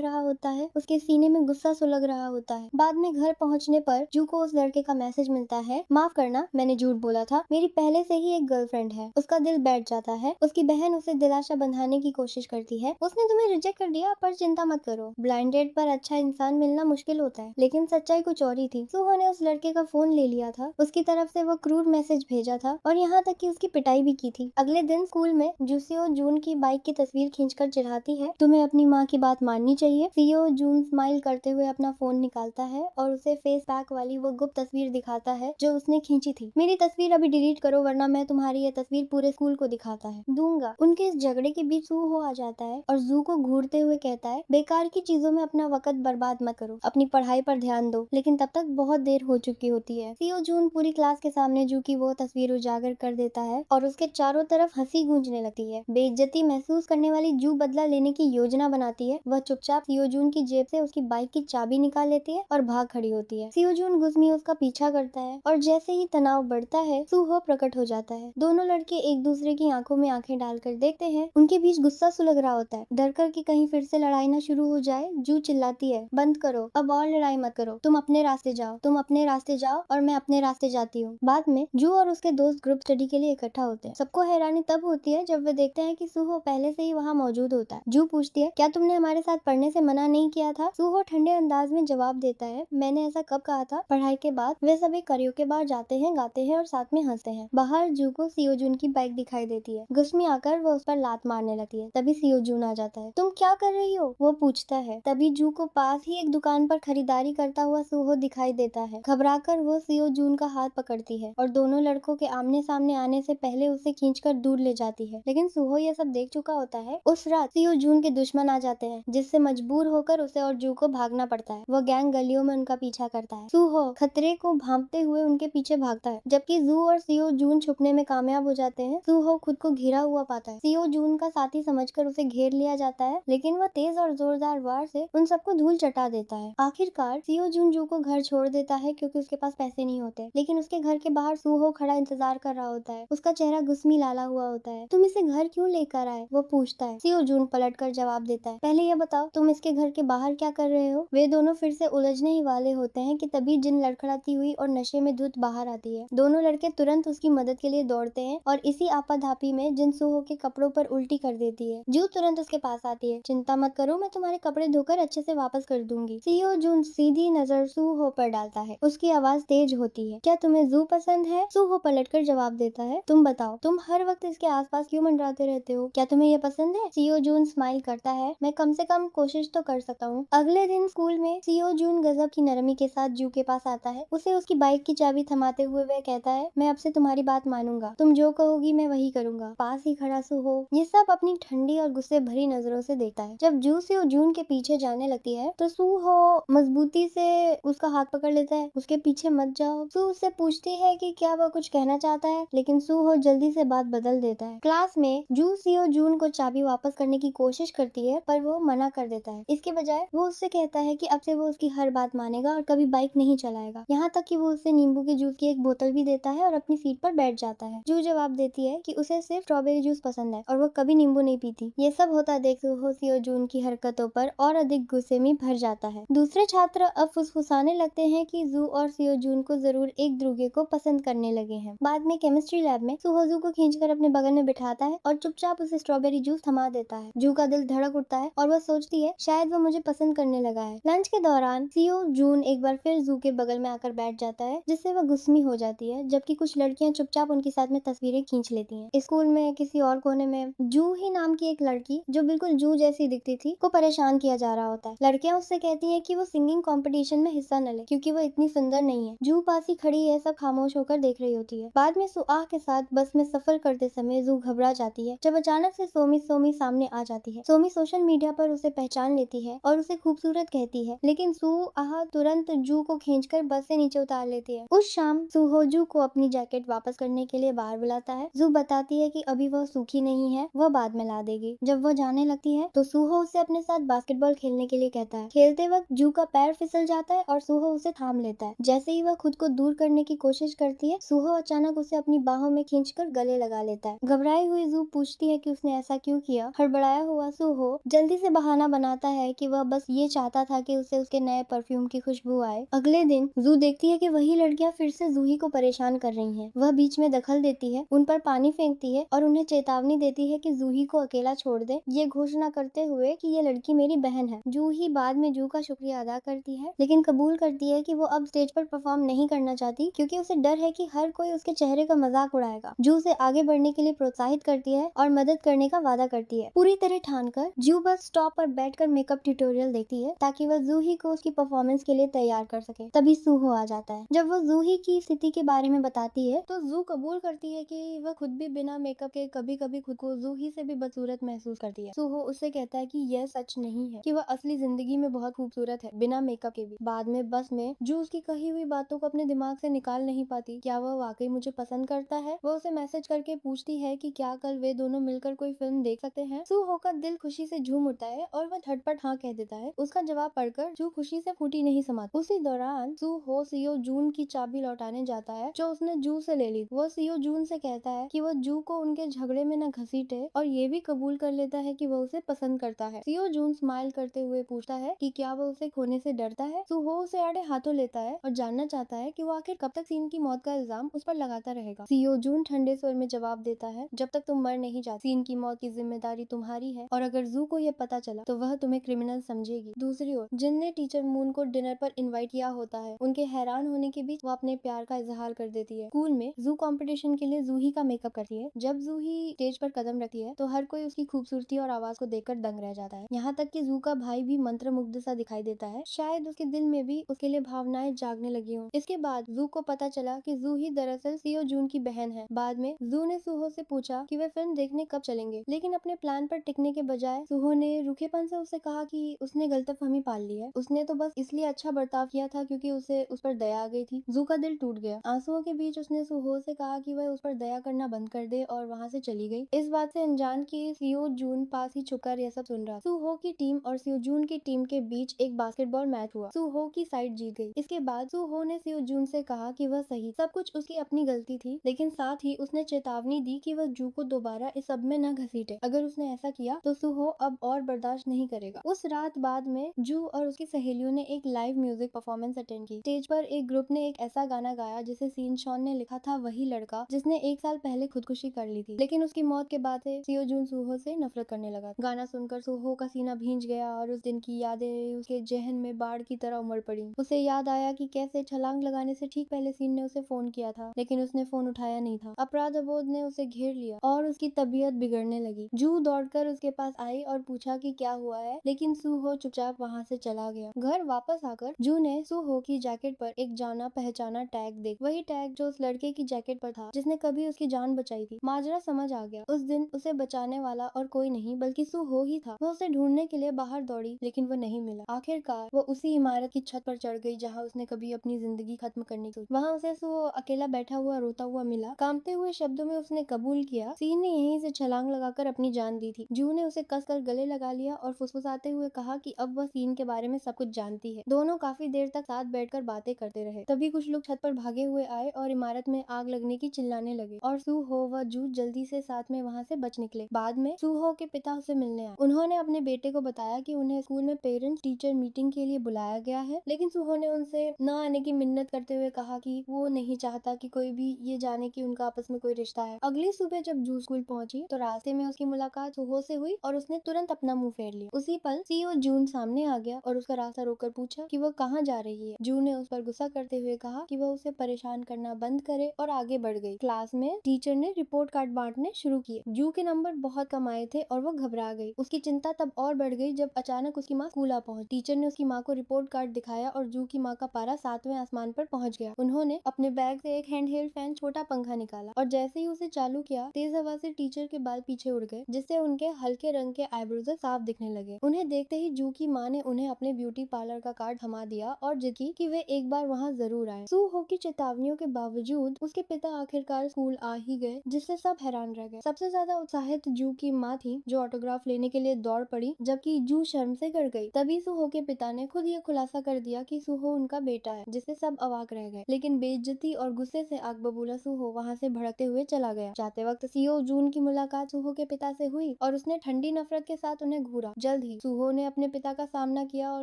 S1: रहा होता है। उसके सीने में गुस्सा सुलग रहा होता है। बाद में घर पहुंचने पर जू को उस लड़के का मैसेज मिलता है, माफ करना मैंने झूठ बोला था, मेरी पहले से ही एक गर्लफ्रेंड है। उसका दिल बैठ जाता है। उसकी बहन उसे दिलासा बंधाने की कोशिश करती है, उसने तुम्हें रिजेक्ट कर दिया पर चिंता मत करो, ब्लाइंड डेट पर अच्छा इंसान मिलना मुश्किल होता है। लेकिन सच्चाई कुछ और ही थी। सूहो ने उस लड़के का फोन ले लिया था, उसकी तरफ से वो क्रूर मैसेज भेजा था और यहाँ तक कि उसकी पिटाई भी की थी। अगले दिन स्कूल में जूसियो जून की बाइक की तस्वीर खींचकर चिढ़ाती है, तुम्हें अपनी माँ की बात माननी चाहिए। सीओ जून स्माइल करते हुए अपना फोन निकालता है और उसे फेस पैक वाली वो गुप्त तस्वीर दिखाता है जो उसने खींची थी। मेरी तस्वीर अभी डिलीट करो वरना मैं तुम्हारी ये तस्वीर पूरे स्कूल को दिखाता है दूंगा। उनके इस झगड़े के बीच सूहो आ जाता है और जू को घूरते हुए कहता है, बेकार की चीजों में अपना वक्त बर्बाद मत करो, अपनी पढ़ाई पर ध्यान दो। लेकिन तब तक बहुत देर हो चुकी होती है। सीओ जून पूरी क्लास के सामने जू की वो तस्वीर उजागर कर देता है और उसके चारों तरफ हंसी गूंजने लगती है। बेइज्जती महसूस करने वाली जू बदला लेने की योजना बनाती है। वह चुपचाप सीओ जून की जेब से उसकी बाइक की चाबी निकाल लेती है और भाग खड़ी होती है। सीओ जून गुस्मी उसका पीछा करता है और जैसे ही तनाव बढ़ता है सूहो प्रकट हो जाता है। दोनों लड़के एक दूसरे की आंखों में आंखें डालकर देखते हैं। उनके बीच गुस्सा सुलग रहा होता है, डर कर कि कहीं फिर से लड़ाई ना शुरू हो जाए। जू चिल्लाती है, बंद करो, अब और लड़ाई मत करो, तुम अपने रास्ते जाओ, तुम अपने रास्ते जाओ और मैं अपने रास्ते जाती हूँ। बाद में जू और उसके दोस्त ग्रुप स्टडी के लिए इकट्ठा होते हैं। सबको हैरानी तब होती है जब वे देखते हैं कि सूहो पहले से ही वहाँ मौजूद होता है। जू पूछती है, क्या तुमने हमारे साथ पढ़ने से मना नहीं किया था? सूहो ठंडे अंदाज में जवाब देता है, मैंने ऐसा कब कहा था। पढ़ाई के बाद वे सभी करियोके बार जाते हैं, गाते हैं और साथ में हंसते हैं। बाहर जू को सीओ जून की बाइक दिखाई देती है। गुस्मी आकर वो उस पर लात मारने लगती है। तभी सीओ जून आ जाता है। तुम क्या कर रही हो? वो पूछता है। तभी जू को पास ही एक दुकान पर खरीदारी करता हुआ सूहो दिखाई देता है। घबराकर वो सीओ जून का हाथ पकड़ती है और दोनों लड़कों के आमने सामने आने से पहले उसे खींचकर दूर ले जाती है। लेकिन सूहो ये सब देख चुका होता है। उस रात सीओ जून के दुश्मन आ जाते हैं, जिससे मजबूर होकर उसे और जू को भागना पड़ता है। वह गैंग गलियों में उनका पीछा करता है। सूहो खतरे को भांपते हुए उनके पीछे भागता है, जबकि जू और सीओ जून छुपने में कामयाब हो जाते हैं। सूहो खुद को घिरा हुआ पाता है। सीओ जून का साथी समझकर उसे घेर लिया जाता है, लेकिन वह तेज और जोरदार वार से उन सबको धूल चटा देता है। आखिरकार सीओ जून जू को घर छोड़ देता है क्योंकि उसके पास पैसे नहीं होते। लेकिन उसके घर के बाहर सूहो खड़ा इंतजार कर रहा होता है। उसका चेहरा गुस्मी लाला हुआ होता है। तुम इसे घर क्यों लेकर आए? वो पूछता है। सीओ जून पलट कर जवाब देता है, पहले ये बताओ तुम इसके घर के बाहर क्या कर रहे हो? वे दोनों फिर से उलझने ही वाले होते हैं कि तभी जिन लड़खड़ाती हुई और नशे में धुत बाहर आती है। दोनों लड़के तुरंत उसकी मदद के लिए दौड़ते हैं और इसी आपाधापी में जिन सूहो के कपड़ों पर उल्टी कर देती है। जू तुरंत उसके पास आती है। चिंता मत करो, मैं तुम्हारे कपड़े धोकर अच्छे से वापस कर दूंगी। सीओ जून सीधी नजर सूहो पर डालता है। उसकी आवाज तेज होती है, क्या तुम्हें जू पसंद है? सूहो पलटकर जवाब देता है, तुम बताओ, तुम हर वक्त इसके आसपास क्यों मंडराते रहते हो? क्या तुम्हें ये पसंद है? सीओ जून स्माइल करता है, मैं कम से कम कोशिश तो कर सकता हूँ। अगले दिन स्कूल में सीओ जून गजब की नरमी के साथ जू के पास आता है। उसे उसकी बाइक की चाबी थमाते हुए वह कहता है, मैं अब से तुम्हारी बात मानूंगा, तुम जो कहोगी मैं वही करूंगा। पास ही खड़ा सूहो ये सब अपनी ठंडी और गुस्से भरी नजरों से देखता है। जब जू सीओ जून के पीछे जाने लगती है तो सूहो मजबूती से उसका हाथ पकड़ लेता है, उसके पीछे मत जाओ। सू उससे पूछती है कि क्या वह कुछ कहना चाहता है, लेकिन सूहो जल्दी से बात बदल देता है। क्लास में जू सीओ जून को चाबी वापस करने की कोशिश करती है पर वो मना कर देता है। इसके बजाय वो उससे कहता है कि अब से वो उसकी हर बात मानेगा और कभी बाइक नहीं चलाएगा। यहाँ तक कि वो उससे नींबू के जूस की एक बोतल भी देता है और अपनी सीट पर बैठ जाता है। जू जवाब देती है कि उसे सिर्फ स्ट्रॉबेरी जूस पसंद है और वो कभी नींबू नहीं पीती। ये सब होता देख सूहो सीओ जून की हरकतों पर और अधिक गुस्से में भर जाता है। दूसरे छात्र अब फुसफुसाने लगते हैं कि जू और सीओ जून को जरूर एक दूसरे को पसंद करने लगे हैं। बाद में केमिस्ट्री लैब में सूहो जू को खींचकर अपने बगल में बिठाता है और चुपचाप उसे स्ट्रॉबेरी जूस थमा देता है। जू का दिल धड़क उठता है और वह सोचती है शायद वो मुझे पसंद करने लगा है। लंच के दौरान सीओ जून एक बार फिर जू के बगल में आकर बैठ जाता है, जिससे वह गुस्मी हो जाती है, जबकि कुछ लड़कियां चुपचाप उनके साथ में तस्वीरें खींच लेती हैं। स्कूल में किसी और कोने में जू ही नाम की एक लड़की जो बिल्कुल जू जैसी दिखती थी को परेशान किया जा रहा होता है। लड़कियां उससे कहती हैं कि वो सिंगिंग कंपटीशन में हिस्सा न ले क्योंकि वो इतनी सुंदर नहीं है। जू पास ही खड़ी है, सब खामोश होकर देख रही होती है। बाद में सुआह के साथ बस में सफर करते समय जू घबरा जाती है जब अचानक से सोमी सामने आ जाती है। सोमी सोशल मीडिया पर उसे पहचान लेती है और उसे खूबसूरत कहती है, लेकिन सुआह तुरंत जू को खींचकर बस से नीचे उतार लेती है। उस शाम सूहो जू को अपनी जैकेट वापस करने के लिए बाहर बुलाता है। जू बताती है कि अभी वह सूखी नहीं है, वह बाद में ला देगी। जब वह जाने लगती है तो सूहो उसे अपने साथ बास्केटबॉल खेलने के लिए कहता है। खेलते वक्त जू का पैर फिसल जाता है और सूहो उसे थाम लेता है। जैसे ही वह खुद को दूर करने की कोशिश करती है, सूहो अचानक उसे अपनी बाहों में खींचकर गले लगा लेता है। घबराए घबराई हुई जू पूछती है कि उसने ऐसा क्यों किया। हड़बड़ाया हुआ सूहो जल्दी से बहाना बनाता है कि वह बस ये चाहता था कि उसे उसके नए परफ्यूम की खुशबू आए। अगले दिन जू देखती है कि वही लड़कियां फिर से जूही को परेशान कर रही हैं। वह बीच में दखल देती है, उन पर पानी फेंकती है और उन्हें चेतावनी देती है कि जूही को अकेला छोड़ दे, ये घोषणा करते हुए कि ये लड़की मेरी बहन है। जूही बाद में जू का शुक्रिया अदा करती है, लेकिन कबूल करती है कि वो अब स्टेज पर परफॉर्म नहीं करना चाहती क्योंकि उसे डर है कि हर कोई उसके चेहरे का मजाक उड़ाएगा। जू उसे आगे बढ़ने के लिए प्रोत्साहित करती है और मदद करने का वादा करती है। पूरी तरह ठानकर जू बस स्टॉप पर बैठकर मेकअप ट्यूटोरियल देखती है ताकि वह जूही को उसकी परफॉर्मेंस के लिए तैयार कर सके। तभी सूहो आ जाता है। जब वो जूही की स्थिति के बारे में बताती है तो जू कबूल करती है कि वह खुद भी बिना मेकअप के कभी कभी खुद को जूही से भी बदसूरत महसूस करती है। सूहो उससे कहता है कि यह सच नहीं है, कि वह असली जिंदगी में बहुत खूबसूरत है बिना मेकअप के भी। बाद में बस में जू उसकी कही हुई बातों को अपने दिमाग से निकाल नहीं पाती। क्या वह वाकई मुझे पसंद करता है? वह उसे मैसेज करके पूछती है कि क्या कल वे दोनों मिलकर कोई फिल्म देख सकते हैं। सूहो का दिल खुशी से झूम उठता है और वह झटपट हाँ कह देता है। उसका जवाब पढ़कर जू खुशी से फूटी नहीं समाती। उसी दौरान सूहो सियो जून की चाबी लौटाने जाता है जो उसने जू से ले ली। वह सियो जून से कहता है कि वह जू को उनके झगड़े में न घसीटे और ये भी कबूल कर लेता है कि वह उसे पसंद करता है। सियो जून स्माइल करते हुए पूछता है कि क्या वह उसे खोने से डरता है। सूहो उसे आड़े हाथों लेता है और जानना चाहता है कि वो आखिर कब तक सीन की मौत का इल्जाम उस पर लगाता रहेगा। सियो जून ठंडे स्वर में जवाब देता है, जब तक तुम मर नहीं जाती, सीन की मौत की जिम्मेदारी तुम्हारी है और अगर जू को ये पता चला तो वह तुम्हें क्रिमिनल समझेगी। दूसरी ओर जिन ने टीचर मून को डिनर पर इनवाइट किया होता है, उनके हैरान होने के बीच वो अपने प्यार का इजहार कर देती है। स्कूल में जू कंपटीशन के लिए जूही का मेकअप करती है। जब जूही स्टेज पर कदम रखती है तो हर कोई उसकी खूबसूरती और आवाज को देखकर दंग रह जाता है। यहाँ तक कि जू का भाई भी मंत्रमुग्ध सा दिखाई देता है। शायद उसके दिल में भी उसके लिए भावनाएं जागने लगी हों। इसके बाद जू को पता चला कि जूही दरअसल सियो जून की बहन है। बाद में जू ने सूहो से पूछा कि वे फिल्म देखने कब चलेंगे, लेकिन अपने प्लान पर टिकने के बजाय सूहो ने रूखेपन से उससे कहा कि उसने गलतफहमी पाल ली है। उसने तो बस इसलिए अच्छा बर्ताव किया था क्योंकि उसे उस पर दया आ गई थी। जू का दिल टूट गया। आंसुओं के बीच उसने सूहो से कहा कि वह उस पर दया करना बंद कर दे और वहाँ से चली गई। इस बात से अनजान कि सियो जून पास ही छुपकर यह सब सुन रहा। सूहो की टीम और सियो जून की टीम के बीच एक बास्केटबॉल मैच हुआ। सूहो की साइड जीत गई। इसके बाद सूहो ने सियो जून से कहा कि वह सही, सब कुछ उसकी अपनी गलती थी, लेकिन साथ ही उसने चेतावनी दी कि वह जू को दोबारा इस सब में न घसीटे। अगर उसने ऐसा किया तो सूहो अब और बर्दाश्त नहीं करेगा। उस रात बाद में जू और उसकी सहेलियों ने एक लाइव म्यूजिक परफॉर्मेंस अटेंड की। स्टेज पर एक ग्रुप ने एक ऐसा गाना गाया जिसे सीन शॉन ने लिखा था, वही लड़का जिसने 1 साल पहले खुदकुशी कर ली थी, लेकिन उसकी मौत के बाद से सियो जून सूहो से नफरत करने लगा। गाना सुनकर सूहो का सीना भींच गया और उस दिन की यादें उसके जहन में बाढ़ की तरह उमड़ पड़ी। उसे याद आया कि कैसे छलांग लगाने से ठीक पहले सीन ने उसे फोन किया था, लेकिन उसने फोन उठाया नहीं था। अपराध बोध ने उसे घेर लिया और उसकी तबीयत बिगड़ने लगी। जू दौड़कर उसके पास आई और पूछा कि क्या हुआ है, लेकिन सूहो चुपचाप वहाँ से चला गया। घर वापस आकर जू ने सूहो की जैकेट पर एक जाना पहचाना टैग देख, वही टैग जो उस लड़के की जैकेट पर था जिसने कभी उसकी जान बचाई थी। माजरा समझ आ गया। उस दिन उसे बचाने वाला और कोई नहीं बल्कि सूहो ही था। वह उसे ढूंढने के लिए बाहर दौड़ी, लेकिन वो नहीं मिला। आखिरकार वो उसी इमारत की छत पर चढ़ गई जहाँ उसने कभी अपनी जिंदगी खत्म करनी थी। वहाँ उसे सूहो अकेला बैठा हुआ रोता हुआ मिला। कांपते हुए शब्दों में उसने कबूल किया सीन ने यहीं से छलांग लगाकर अपनी जान दी थी। जू ने उसे कसकर गले लगा लिया और फुसफुसाते हुए कहा कि अब वह सीन के बारे में सब कुछ जानती है। दोनों काफी देर तक साथ बैठकर बातें करते रहे। तभी कुछ लोग छत पर भागे हुए आए और इमारत में आग लगने की चिल्लाने लगे और सूहो व जू जल्दी से साथ में वहाँ से बच निकले। बाद में सूहो के पिता उसे मिलने आए। उन्होंने अपने बेटे को बताया कि उन्हें स्कूल में पेरेंट्स टीचर मीटिंग के लिए बुलाया गया है, लेकिन सूहो ने उनसे न आने की मिन्नत करते हुए कहा कि वो नहीं चाहता कि कोई भी ये जाने कि उनका आपस में कोई रिश्ता है। अगली सुबह जब जू स्कूल पहुंची तो रास्ते में उसकी मुलाकात सूहो से हुई और उसने तुरंत अपना मुंह फेर लिया। उसी पल सीओ जून सामने आ गया और उसका रास्ता रोककर पूछा कि वह कहाँ जा रही है। जू ने उस पर गुस्सा करते हुए कहा कि वह उसे परेशान करना बंद करे और आगे बढ़ गई। क्लास में टीचर ने रिपोर्ट कार्ड बांटने शुरू किए। जू के नंबर बहुत कम आए थे और वो घबरा गई। उसकी चिंता तब और बढ़ गई जब अचानक उसकी माँ स्कूल आ पहुंची। टीचर ने उसकी माँ को रिपोर्ट कार्ड दिखाया और जू की माँ का पारा 7वें आसमान पर पहुंच गया। उन्होंने अपने बैग से एक हैंड हेल्ड फैन छोटा पंखा निकाला और जैसे ही उसे चालू किया तेज हवा से टीचर के बाल पीछे उड़ गए, जिससे उनके हल्के रंग के आईब्रोज साफ दिखने लगे। उन्हें देखते ही जू की माँ ने उन्हें अपने ब्यूटी पार्लर का कार्ड थमा दिया और जिद की कि वे एक बार वहाँ जरूर आए। सूहो की चेतावनियों के बावजूद उसके पिता आखिरकार स्कूल आ ही गए, जिससे सब हैरान रह गए। सबसे ज्यादा उत्साहित जू की माँ थी जो ऑटोग्राफ लेने के लिए दौड़ पड़ी, जबकि जू शर्म से डर गई। तभी सूहो के पिता ने खुद ये खुलासा कर दिया कि सूहो उनका बेटा है, जिससे सब अवाक रह गए। लेकिन बेइज्जती और गुस्से से आग बबूला सूहो वहाँ से भड़कते हुए चला गया। जाते वक्त सीओ जून की मुलाकात सूहो के पिता से हुई और उसने ठंडी नफरत के साथ उन्हें घूरा। जल्द ही सूहो ने अपने पिता का सामना किया और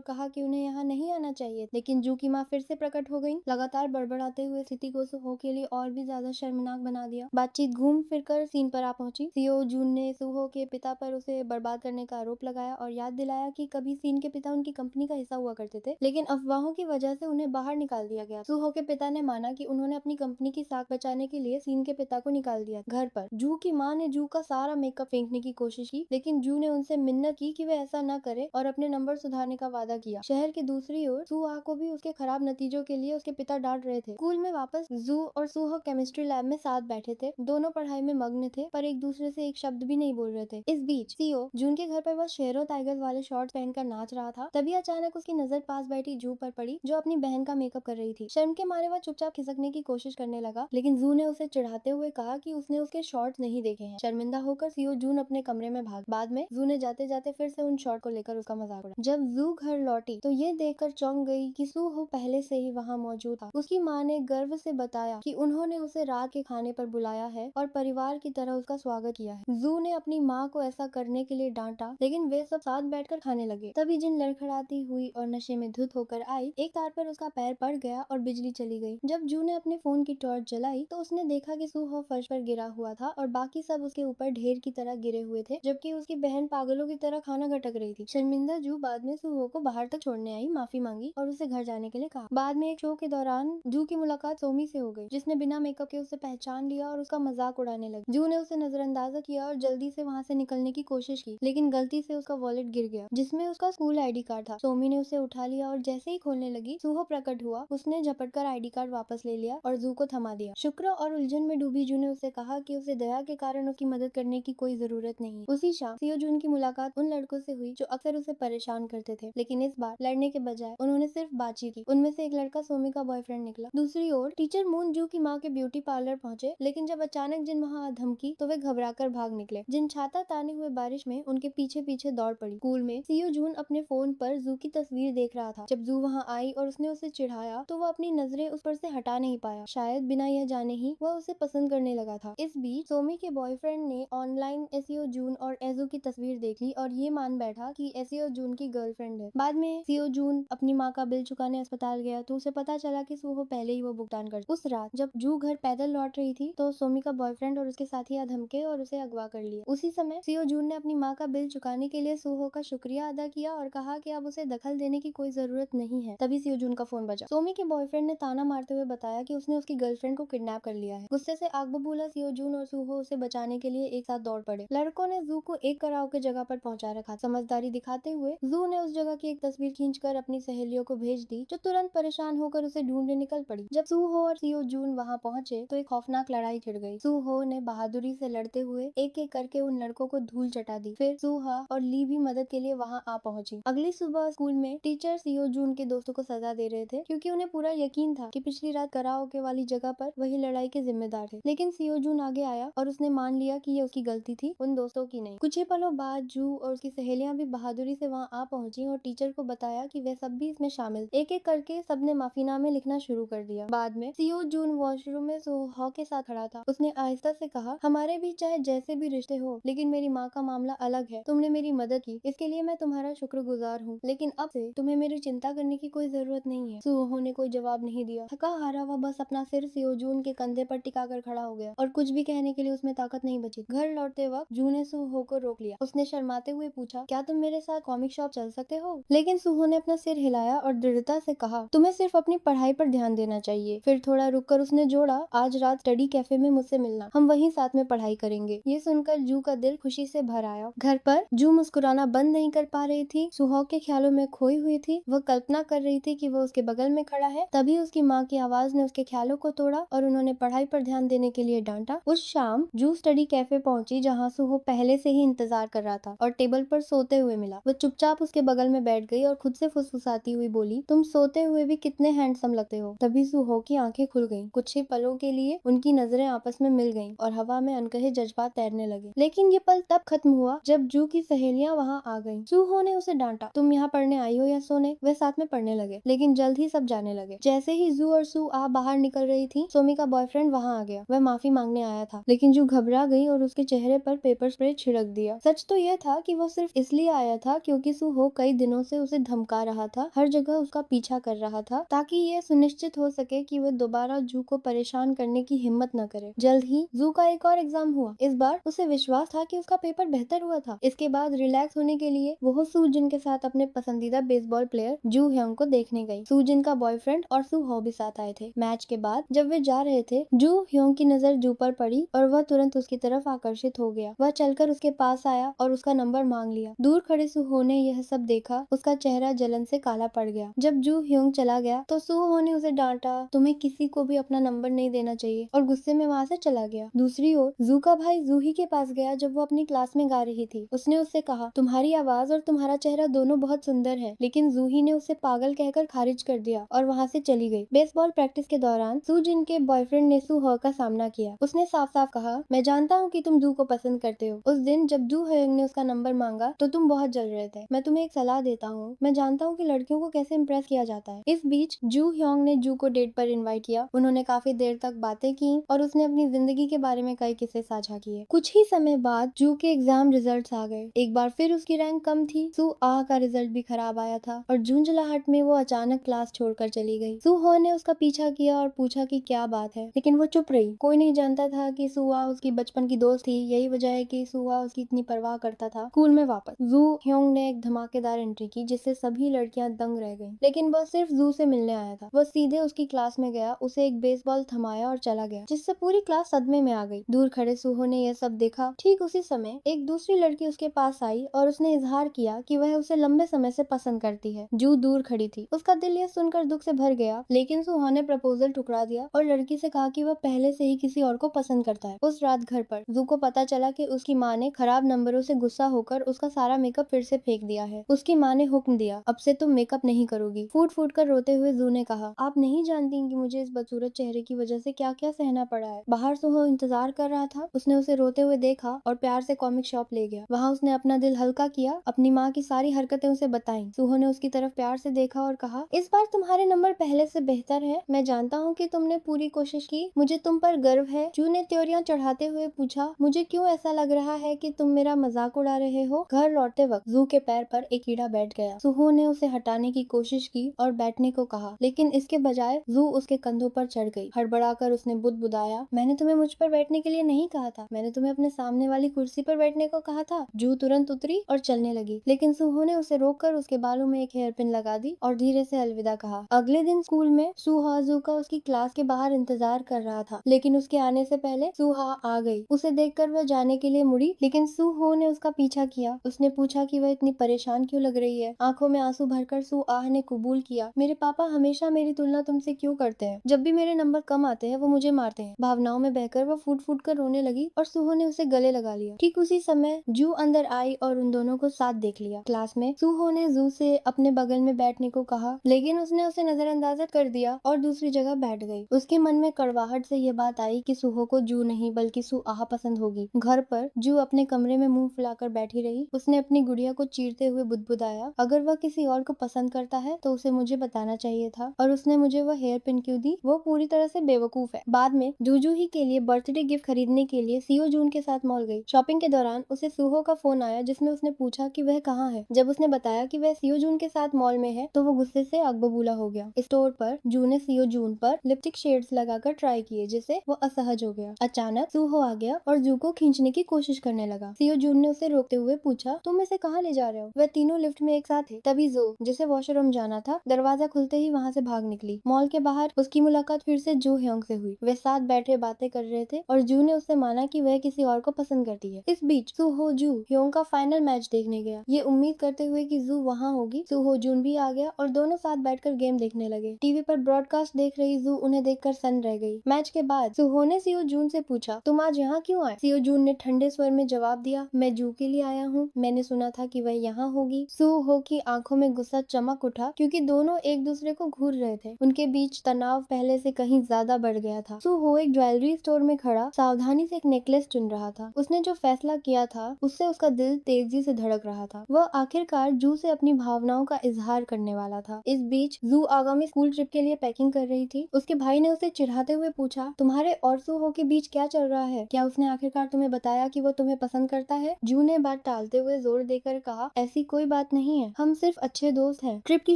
S1: कहा कि उन्हें यहाँ नहीं आना चाहिए, लेकिन जू की माँ फिर से प्रकट हो गई। लगातार बड़बड़ाते हुए स्थिति को सूहो के लिए और भी ज्यादा शर्मनाक बना दिया। बातचीत घूम फिर कर सीन पर आ पहुंची। सीओ जून ने सूहो के पिता पर उसे बर्बाद करने का आरोप लगाया और याद दिलाया कि कभी सीन के पिता उनकी कंपनी का हिस्सा हुआ करते थे, लेकिन अफवाहों की वजह से उन्हें बाहर निकाल दिया गया। सूहो के पिता ने माना कि उन्होंने अपनी कंपनी की साख बचाने के लिए सीन के पिता को निकाल दिया। घर पर जू की माँ ने जू का सारा मेकअप फेंकने की कोशिश की, लेकिन जू ने उनसे मिन्नत की कि वे ऐसा न करे और अपने नंबर सुधारने का वादा किया। शहर की दूसरी ओर सूहा को भी उसके खराब नतीजों के लिए उसके पिता डांट रहे थे। स्कूल में वापस जू और सूहो केमिस्ट्री लैब में साथ बैठे थे। दोनों पढ़ाई में मग्न थे, पर एक दूसरे से एक शब्द भी नहीं बोल रहे थे। इस बीच सीओ जून के घर पर वह शेरों टाइगर्स वाले शॉर्ट्स पहनकर नाच रहा था। तभी अचानक उसकी नजर पास बैठी जू पर पड़ी, जो अपनी बहन का मेकअप कर रही थी। शर्म के मारे वह चुपचाप खिसकने की कोशिश करने लगा, लेकिन जू ने उसे चिढ़ाते हुए कहा कि उसने उसके शॉर्ट्स नहीं देखे हैं। शर्मिंदा होकर सीओ जून अपने कमरे में भाग। बाद में जू ने जाते जाते फिर से उन शॉर्ट को लेकर उसका मजाक उड़ाया। जब जू घर लौटी तो ये देखकर चौंक गई कि सूहो पहले से ही वहाँ मौजूद था। उसकी माँ ने गर्व से बताया कि उन्होंने उसे रात के खाने पर बुलाया है और परिवार की तरह उसका स्वागत किया है। जू ने अपनी माँ को ऐसा करने के लिए डांटा, लेकिन वे सब साथ बैठकर खाने लगे। तभी जिन लड़खड़ाती हुई और नशे में धुत होकर आई, एक तार पर उसका पैर पड़ गया और बिजली चली गई। जब जू ने अपने फोन की टॉर्च जलाई तो उसने देखा कि सूहो फर्श पर गिरा हुआ था और बाकी सब उसके ऊपर ढेर की तरह गिरे हुए थे, जबकि उसकी बहन पागलों की तरह खाना गटक रही थी। शर्मिंदा जू बाद में सूहो को बाहर तक छोड़ने आई, माफी मांगी और उसे घर जाने के लिए कहा। बाद में एक शो के दौरान जू की मुलाकात सोमी से हो गई, जिसने बिना मेकअप के उसे पहचान लिया और उसका मजाक उड़ाने लगी। जू ने उसे नजरअंदाजा किया और जल्दी से वहाँ से निकलने की कोशिश की, लेकिन गलती से उसका वॉलेट गिर गया, जिसमें उसका स्कूल आईडी कार्ड था। सोमी ने उसे उठा लिया और जैसे ही खोलने लगी, सूहो प्रकट हुआ। उसने झपटकर आईडी कार्ड वापस ले लिया और जू को थमा दिया। शुक्र और उलझन में डूबी जू ने उसे कहा कि उसे दया के कारण उसकी मदद करने की कोई जरूरत नहीं। उसी शाम सीओ जून की मुलाकात उन लड़कों से हुई जो अक्सर उसे परेशान करते थे, लेकिन इस बार लड़ने के बजाय उन्होंने सिर्फ बातचीत की। उनमें से एक लड़का सोमी का बॉयफ्रेंड निकला। दूसरी ओर टीचर मून जू की माँ के ब्यूटी पार्लर पहुंचे, लेकिन जब अचानक जिन वहाँ धमकी तो वे घबराकर भाग निकले। जिन छाता ताने हुए बारिश में उनके पीछे पीछे दौड़ पड़ी। स्कूल में सीओ जून अपने फोन पर जू की तस्वीर देख रहा था। जब जू वहाँ आई और उसने उसे चिढ़ाया तो वह अपनी नजरें उस पर से हटा नहीं पाया। शायद बिना यह जाने ही वह उसे पसंद करने लगा था। इस बीच सोमी के बॉयफ्रेंड ने ऑनलाइन एसीओ जून और एजू की तस्वीर देख ली और ये मान बैठा कि एसीओ जून की गर्लफ्रेंड है। बाद में सीओ जून अपनी माँ का बिल चुकाने अस्पताल गया तो उसे पता चला कि सूहो पहले ही वो भुगतान कर। उस रात जब जू घर पैदल लौट रही थी तो सोमी का बॉयफ्रेंड और उसके साथी आ धमके और उसे अगवा कर लिया। उसी समय सीओ जून ने अपनी माँ का बिल चुकाने के लिए सूहो का शुक्रिया अदा किया और कहा कि अब उसे दखल देने की कोई जरूरत नहीं है। तभी सीओ जून का फोन बजा। सोमी के बॉयफ्रेंड ने ताना मारते हुए बताया कि उसने उसकी गर्लफ्रेंड को किडनैप कर लिया है। गुस्से से आग बबूला सीओ जून और सूहो उसे बचाने के लिए एक साथ दौड़ पड़े। लड़कों ने जू को एक कराओके जगह पर पहुंचा रखा। समझदारी दिखाते हुए जू ने उस जगह की एक तस्वीर खींचकर अपनी सहेलियों को भेज दी, जो तुरंत परेशान होकर उसे ढूंढने निकल पड़ी। जब सूहो और सीओ जून वहां पहुंचे तो एक खौफनाक लड़ाई छिड़ गई। सूहो ने बहादुरी से लड़ते हुए एक एक करके उन लड़कों को धूल चटा दी। फिर सूहा और ली भी मदद के लिए वहां आ पहुंची। अगली सुबह स्कूल में टीचर सीओ जून के दोस्तों को सजा दे रहे थे, क्योंकि उन्हें पूरा यकीन था कि पिछली रात कराओके वाली जगह पर वही लड़ाई के जिम्मेदार थे। लेकिन सीओ जून आगे आया और उसने मान लिया कि ये उसकी गलती थी, उन दोस्तों की नहीं। कुछ ही पलों बाद जू और उसकी सहेलियां भी बहादुरी से वहां आ पहुंची और टीचर को बताया कि वे सब भी इसमें शामिल। एक एक करके सबने माफीनामे लिखना शुरू कर दिया। बाद में सीओ जून वॉशरूम में सूहो के साथ खड़ा था। उसने आहिस्ता से कहा, हमारे भी चाहे जैसे भी रिश्ते हो, लेकिन मेरी माँ का मामला अलग है। तुमने मेरी मदद की, इसके लिए मैं तुम्हारा शुक्रगुजार हूँ, लेकिन अब से तुम्हें मेरी चिंता करने की कोई जरूरत नहीं है। सूहो ने कोई जवाब नहीं दिया। थका हारा वह बस अपना सिर सीओ जून के कंधे पर टिकाकर खड़ा हो गया और कुछ भी कहने के लिए उसमें ताकत नहीं बची। घर लौटते वक्त जू ने सूहो को रोक लिया। उसने शर्माते हुए पूछा, क्या तुम मेरे साथ कॉमिक शॉप चल सकते हो? लेकिन सूहो ने अपना सिर हिलाया और दृढ़ता से कहा, तुम्हें सिर्फ अपनी पढ़ाई पर ध्यान देना चाहिए। फिर थोड़ा रुककर उसने जोड़ा, आज रात स्टडी कैफे में मुझसे मिलना, हम वहीं साथ में पढ़ाई करेंगे। ये सुनकर जू का दिल खुशी से भर आया। घर पर जू मुस्कुराना बंद नहीं कर पा रही थी। सूहो के ख्यालों में खोई हुई थी। वह कल्पना कर रही थी कि वो उसके बगल में खड़ा है। तभी उसकी माँ की आवाज ने उसके ख्यालों को तोड़ा और उन्होंने पढ़ाई पर ध्यान देने के लिए डांटा। उस शाम जू स्टडी कैफे पहुंची, जहाँ सूहो पहले से ही इंतजार कर रहा था और टेबल पर सोते हुए मिला। वो चुपचाप उसके बगल में बैठ गई और खुद से फुसफुसाती हुई बोली, तुम सोते हुए भी कितने हैंडसम लगते हो। तभी सूहो की आंखें खुल गईं। कुछ ही पलों के लिए उनकी नजरें आपस में मिल गईं और हवा में अनकहे जज्बात तैरने लगे। लेकिन ये पल तब खत्म हुआ जब जू की सहेलियां वहां आ गईं। सूहो ने उसे डांटा, तुम यहाँ पढ़ने आई हो या सोने? वे साथ में पढ़ने लगे, लेकिन जल्द ही सब जाने लगे। जैसे ही जू और सू आ बाहर निकल रही थी, सोमी का बॉयफ्रेंड वहां आ गया। वह माफी मांगने आया था, लेकिन जू घबरा गई और उसके चेहरे पर पेपर स्प्रे छिड़क दिया। सच तो यह था कि वो सिर्फ इसलिए आया था क्योंकि सूहो कई दिनों से उसे धमका रहा था, हर जगह उसका पीछा कर रहा था ताकि ये सुनिश्चित हो सके कि वह दोबारा जू को परेशान करने की हिम्मत न करे। जल्द ही जू का एक और एग्जाम हुआ। इस बार उसे विश्वास था कि उसका पेपर बेहतर हुआ था। इसके बाद रिलैक्स होने के लिए वो सूजिन के साथ अपने पसंदीदा बेसबॉल प्लेयर जू ह्योंग को देखने गई। सूजिन का बॉयफ्रेंड और सूहो भी साथ आए थे। मैच के बाद जब वे जा रहे थे, जू ह्योंग की नजर जू पर पड़ी और वह तुरंत उसकी तरफ आकर्षित हो गया। वह चलकर उसके पास आया और उसका नंबर मांग लिया। दूर खड़े सूहो ने यह सब देखा। उसका चेहरा जलन से काला पड़ गया। जब जू ह्योंग चला गया तो सूहो ने उसे डांटा, तुम्हें किसी को भी अपना नंबर नहीं देना चाहिए, और गुस्से में वहाँ से चला गया। दूसरी ओर जू का भाई जूही के पास गया जब वो अपनी क्लास में गा रही थी। उसने उससे कहा, तुम्हारी आवाज और तुम्हारा चेहरा दोनों बहुत सुंदर है, लेकिन जूही ने उसे पागल कहकर खारिज कर दिया और वहाँ से चली गई। बेसबॉल प्रैक्टिस के दौरान सूजिन के बॉयफ्रेंड ने सूहो का सामना किया। उसने साफ साफ कहा, मैं जानता हूँ कि तुम जू को पसंद करते हो। उस दिन जब जू ह्योंग ने उसका नंबर मांगा तो तुम बहुत जल रहे थे। मैं तुम्हें एक सलाह देता हूँ, मैं जानता हूँ कि लड़कियों को कैसे इम्प्रेस किया जाता है। इस बीच जू ह्योंग ने जू को डेट पर इनवाइट किया। उन्होंने काफी देर तक बातें की और उसने अपनी जिंदगी के बारे में कई किस्से साझा किए। कुछ ही समय बाद जू के एग्जाम रिजल्ट्स आ गए। एक बार फिर उसकी रैंक कम थी। सू आह का रिजल्ट भी खराब आया था और झुंझलाहट में वो अचानक क्लास छोड़कर चली गई। सूहो ने उसका पीछा किया और पूछा कि क्या बात है, लेकिन वो चुप रही। कोई नहीं जानता था कि सुआ उसकी बचपन की दोस्त थी। यही वजह है कि सुआ उसकी इतनी परवाह करता था। स्कूल में वापस जू ह्योंग ने एक धमाकेदार एंट्री की जिससे सभी लड़कियां दंग रह गईं। लेकिन वह सिर्फ जू से मिलने आया था। वह सीधे उसकी क्लास में गया, उसे एक बेसबॉल थमाया और चला गया, जिससे पूरी क्लास सदमे में आ गई। दूर खड़े सूहो ने यह सब देखा। ठीक उसी समय एक दूसरी लड़की उसके पास आई और उसने इजहार किया कि वह उसे लंबे समय से पसंद करती है। जू दूर खड़ी थी। उसका दिल यह सुनकर दुख से भर गया, लेकिन सूहा ने प्रपोजल ठुकरा दिया और लड़की से कहा कि वह पहले से ही किसी और को पसंद करता है। उस रात घर पर जू को पता चला कि उसकी माँ ने खराब नंबरों से गुस्सा होकर उसका सारा मेकअप फिर से फेंक दिया है। उसकी माँ ने हुक्म दिया, अब से तुम मेकअप नहीं करोगी। फूट फूट कर रोते हुए जू ने कहा, आप नहीं जानती कि मुझे इस बदसूरत चेहरे की वजह से क्या क्या सहना पड़ा है। बाहर सूहो इंतजार कर रहा था। उसने उसे रोते हुए देखा और प्यार से कॉमिक शॉप ले गया। वहाँ उसने अपना दिल हल्का किया, अपनी माँ की सारी हरकतें उसे बताई। सूहो ने उसकी तरफ प्यार से देखा और कहा, इस बार तुम्हारे नंबर पहले से बेहतर है। मैं जानता हूँ कि तुमने पूरी कोशिश की, मुझे तुम पर गर्व है। जू ने त्योरियां चढ़ाते हुए पूछा, मुझे क्यों ऐसा लग रहा है कि तुम मेरा मजाक उड़ा रहे हो। घर लौटते वक्त जू के पैर पर एक कीड़ा बैठ गया। सूहो ने उसे हटाने की कोशिश की और बैठने को कहा, लेकिन इसके बजाय जू उसके कंधों पर चढ़ गई। हड़बड़ाकर उसने बुदबुदाया, मैंने तुम्हें मुझ पर बैठने के लिए नहीं कहा था, मैंने तुम्हें अपने सामने वाली कुर्सी पर बैठने को कहा था। जू तुरंत उतरी और चलने लगी, लेकिन सूहो ने उसे रोककर उसके बालों में एक हेयर पिन लगा दी और धीरे से अलविदा कहा। अगले दिन स्कूल में सूहा जू का उसकी क्लास के बाहर इंतजार कर रहा था, लेकिन उसके आने से पहले सूहा आ गई। उसे देखकर वह जाने के लिए मुड़ी, लेकिन सूहो ने उसका पीछा किया। उसने पूछा कि वह इतनी परेशान क्यों लग रही है। आंखों में आंसू भरकर सू आह ने कबूल किया, मेरे पापा हमेशा मेरी तुलना तुमसे क्यों करते हैं। जब भी मेरे नंबर कम आते हैं वो मुझे मारते हैं। भावनाओं में बहकर वह फूट फूट कर रोने लगी और सूहो ने उसे गले लगा लिया। ठीक उसी समय जू अंदर आई और उन दोनों को साथ देख लिया। क्लास में सूहो ने जू से अपने बगल में बैठने को कहा, लेकिन उसने उसे नजरअंदाज कर दिया और दूसरी जगह बैठ गई। उसके मन में कड़वाहट से यह बात आई कि सूहो को जू नहीं बल्कि सू आह पसंद होगी। घर पर जू अपने कमरे में मुंह फुलाकर बैठी रही। उसने अपनी गुड़िया को चीरते हुए बुदबुदाया, अगर वह किसी और को पसंद करता है तो उसे मुझे बताना चाहिए था, और उसने मुझे वह हेयर पिन क्यों दी। वो पूरी तरह से बेवकूफ है। बाद में जूजूही के लिए बर्थडे गिफ्ट खरीदने के लिए सीओ जून के साथ मॉल गई। शॉपिंग के दौरान उसे सूहो का फोन आया जिसमें उसने पूछा कि वह कहाँ है। जब उसने बताया कि वह सीओ जून के साथ मॉल में है तो वो गुस्से से आग बबूला हो गया। स्टोर पर जू ने सीओ जून पर लिपस्टिक शेड्स लगाकर ट्राई किए जिससे वो असहज हो गया। अचानक सूहो आ गया और जू को खींचने की कोशिश करने लगा। सीओ जून ने उसे रोकते हुए पूछा, तुम इसे कहाँ ले जा रहे हो। वह तीनों लिफ्ट में एक साथ थे। तभी जो जिसे वॉशरूम जाना था दरवाजा खुलते ही वहाँ से भाग निकली। मॉल के बाहर उसकी मुलाकात फिर से जू ह्योंग से हुई। वे साथ बैठे बातें कर रहे थे और जू ने उससे माना कि वह किसी और को पसंद करती है। इस बीच सूहो जू ह्योंग का फाइनल मैच देखने गया, ये उम्मीद करते हुए कि जू वहाँ होगी। सूहो जून भी आ गया और दोनों साथ बैठकर गेम देखने लगे। टीवी पर ब्रॉडकास्ट देख रही जू उन्हें देखकर सन्न रह गई। मैच के बाद सूहो ने सीओ जून से पूछा, तुम आज यहाँ क्यों आए। सीओ जून ने ठंडे स्वर में जवाब दिया, मैं जू के लिए आया हूँ, मैंने सुना था कि वह यहाँ होगी। सूहो की आंखों में गुस्सा चमक उठा क्योंकि दोनों एक दूसरे को घूर रहे थे। उनके बीच तनाव पहले से कहीं ज्यादा बढ़ गया था। सूहो एक ज्वेलरी स्टोर में खड़ा सावधानी से एक नेकलेस चुन रहा था। उसने जो फैसला किया था उससे उसका दिल तेजी से धड़क रहा था। वह आखिरकार जू से अपनी भावनाओं का इजहार करने वाला था। इस बीच जू आगामी स्कूल ट्रिप के लिए पैकिंग कर रही थी। उसके भाई ने उसे चिढ़ाते हुए पूछा, तुम्हारे और सूहो के बीच क्या क्या चल रहा है? क्या उसने आखिरकार तुम्हें बताया कि वो तुम्हें पसंद करता है? जू ने बात टालते हुए जोर देकर कहा, ऐसी कोई बात नहीं है, हम सिर्फ अच्छे दोस्त हैं। ट्रिप की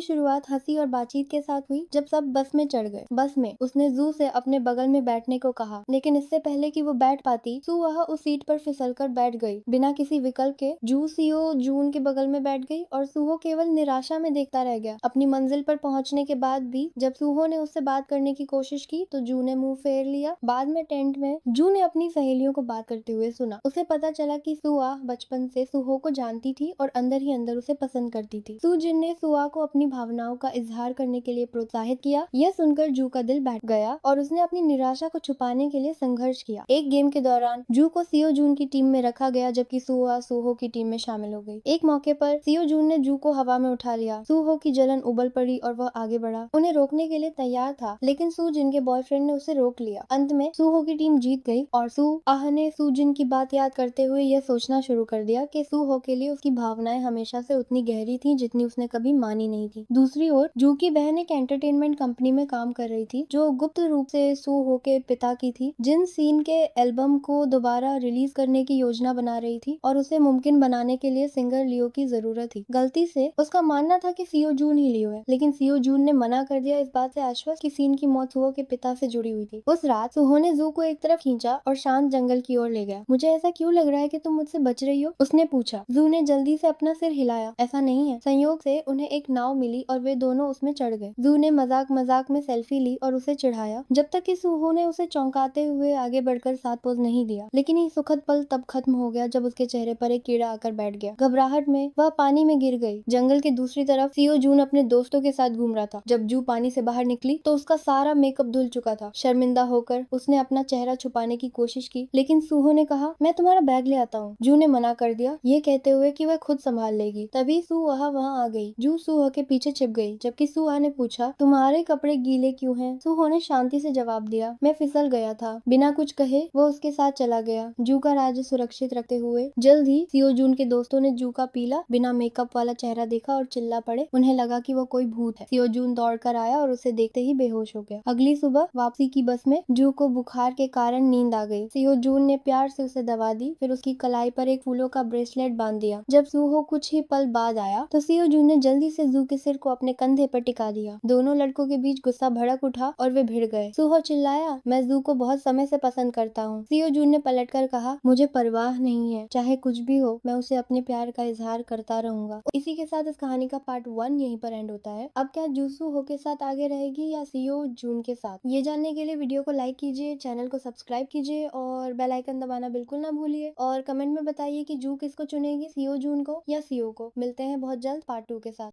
S1: शुरुआत हंसी और बातचीत के साथ हुई जब सब बस में चढ़ गए। बस में उसने जू से अपने बगल में बैठने को कहा, लेकिन इससे पहले कि वो बैठ पाती, सू वह उस सीट पर फिसलकर बैठ गई। बिना किसी विकल्प के जू सीओ जून के बगल में बैठ गई और सूहो केवल निराशा में देखता रह गया। अपनी मंजिल पर पहुंचने के बाद भी जब सूहो ने उससे बात करने की कोशिश की तो जू ने मुंह फेर लिया। बाद में टेंट में जू ने अपनी सहेलियों को बात करते हुए सुना। उसे पता चला कि सुआ बचपन से सूहो को जानती थी और अंदर ही अंदर उसे पसंद करती थी। सूजिन ने सुआ को अपनी भावनाओं का इजहार करने के लिए प्रोत्साहित किया। यह सुनकर जू का दिल बैठ गया और उसने अपनी निराशा को छुपाने के लिए संघर्ष किया। एक गेम के दौरान जू को सीओ जून की टीम में रखा गया जबकि सुआ सूहो की टीम में शामिल हो गई। एक मौके पर सीओ जून ने जू को हवा में उठा लिया। सूहो की जलन उबल पड़ी और वह आगे बढ़ा, उन्हें रोकने के लिए तैयार था, लेकिन सूजिन के बॉयफ्रेंड ने उसे रोक लिया। अंत में सूहो की टीम जीत गई और आह ने सूजिन की बात याद करते हुए यह सोचना शुरू कर दिया कि सूहो के लिए उसकी भावनाएं हमेशा से उतनी गहरी थी जितनी उसने कभी मानी नहीं थी। दूसरी ओर जू की बहन एक एंटरटेनमेंट कंपनी में काम कर रही थी जो गुप्त रूप से सूहो के पिता की थी, जिन सीन के एल्बम को दोबारा रिलीज करने की योजना बना रही थी और उसे मुमकिन बनाने के लिए सिंगर लियो की जरूरत थी। गलती से उसका मानना था कि सीओ जून ही लियो है, लेकिन सीओ जून ने मना कर दिया, इस बात से आश्वस्त कि सीन की मौत सुहो के पिता से जुड़ी हुई थी। उस रात सुहो ने जू को एक तरफ खींचा और शांत जंगल की ओर ले गया। मुझे ऐसा क्यों लग रहा है कि तुम मुझसे बच रही हो? उसने पूछा। जू ने जल्दी से अपना सिर हिलाया। ऐसा नहीं है, संयोग से उन्हें एक नाव मिली और वे दोनों उसमें चढ़ गए। जू ने मजाक मजाक में सेल्फी ली और उसे चिढ़ाया जब तक कि सुहो ने उसे चौंकाते हुए आगे बढ़कर साथ पोज नहीं दिया। लेकिन ये सुखद पल तब खत्म हो गया जब उसके चेहरे पर एक कीड़ा आकर बैठ गया। घबराहट में वह पानी में गिर गई। जंगल के दूसरी तरफ सीओ जून अपने दोस्तों के साथ घूम रहा था। जब जू पानी से बाहर निकली तो उसका सारा मेकअप धुल चुका था। शर्मिंदा होकर उसने अपना चेहरा छुपाने की कोशिश की, लेकिन सूहो ने कहा, मैं तुम्हारा बैग ले आता हूँ। जू ने मना कर दिया, ये कहते हुए कि वह खुद संभाल लेगी। तभी सूहा वहाँ आ गई। जू सूहा के पीछे छिप गई, जबकि सूहा ने पूछा, तुम्हारे कपड़े गीले क्यों हैं? सूहो ने शांति से जवाब दिया, मैं फिसल गया था। बिना कुछ कहे वो उसके साथ चला गया। जू का राज्य सुरक्षित रखते हुए जल्द ही सीओ जून के दोस्तों ने जू का पीला बिना मेकअप वाला चेहरा देखा और चिल्ला पड़े। उन्हें लगा कि वो कोई भूत है। सीओ जून दौड़ कर आया और उसे देखते ही बेहोश हो गया। अगली सुबह वापसी की बस में जू को बुखार के कारण नींद आ गई। सीओ जून ने प्यार से उसे दवा दी, फिर उसकी कलाई पर एक फूलों का ब्रेसलेट बांध दिया। जब सूहो कुछ ही पल बाद आया तो सीओ जून ने जल्दी से जू के सिर को अपने कंधे पर टिका दिया। दोनों लड़कों के बीच गुस्सा भड़क उठा और वे भिड़ गए। सूहो चिल्लाया, मैं जू को बहुत समय से पसंद करता हूँ। सीओ जून ने पलटकर कहा, मुझे परवाह नहीं है, चाहे कुछ भी हो, मैं उसे अपने प्यार का इजहार करता रहूंगा। इसी के साथ इस कहानी का पार्ट 1 यहीं पर एंड होता है। अब क्या जू सूहो के साथ आगे रहेगी या सीओ जून के साथ? ये जानने के लिए वीडियो को लाइक कीजिए, चैनल को सब्सक्राइब कीजिए और बेल आइकन दबाना बिल्कुल ना भूलिए। और कमेंट में बताइए कि जू किसको चुनेगी, सीओ जून को या सीओ को। मिलते हैं बहुत जल्द पार्ट 2 के साथ।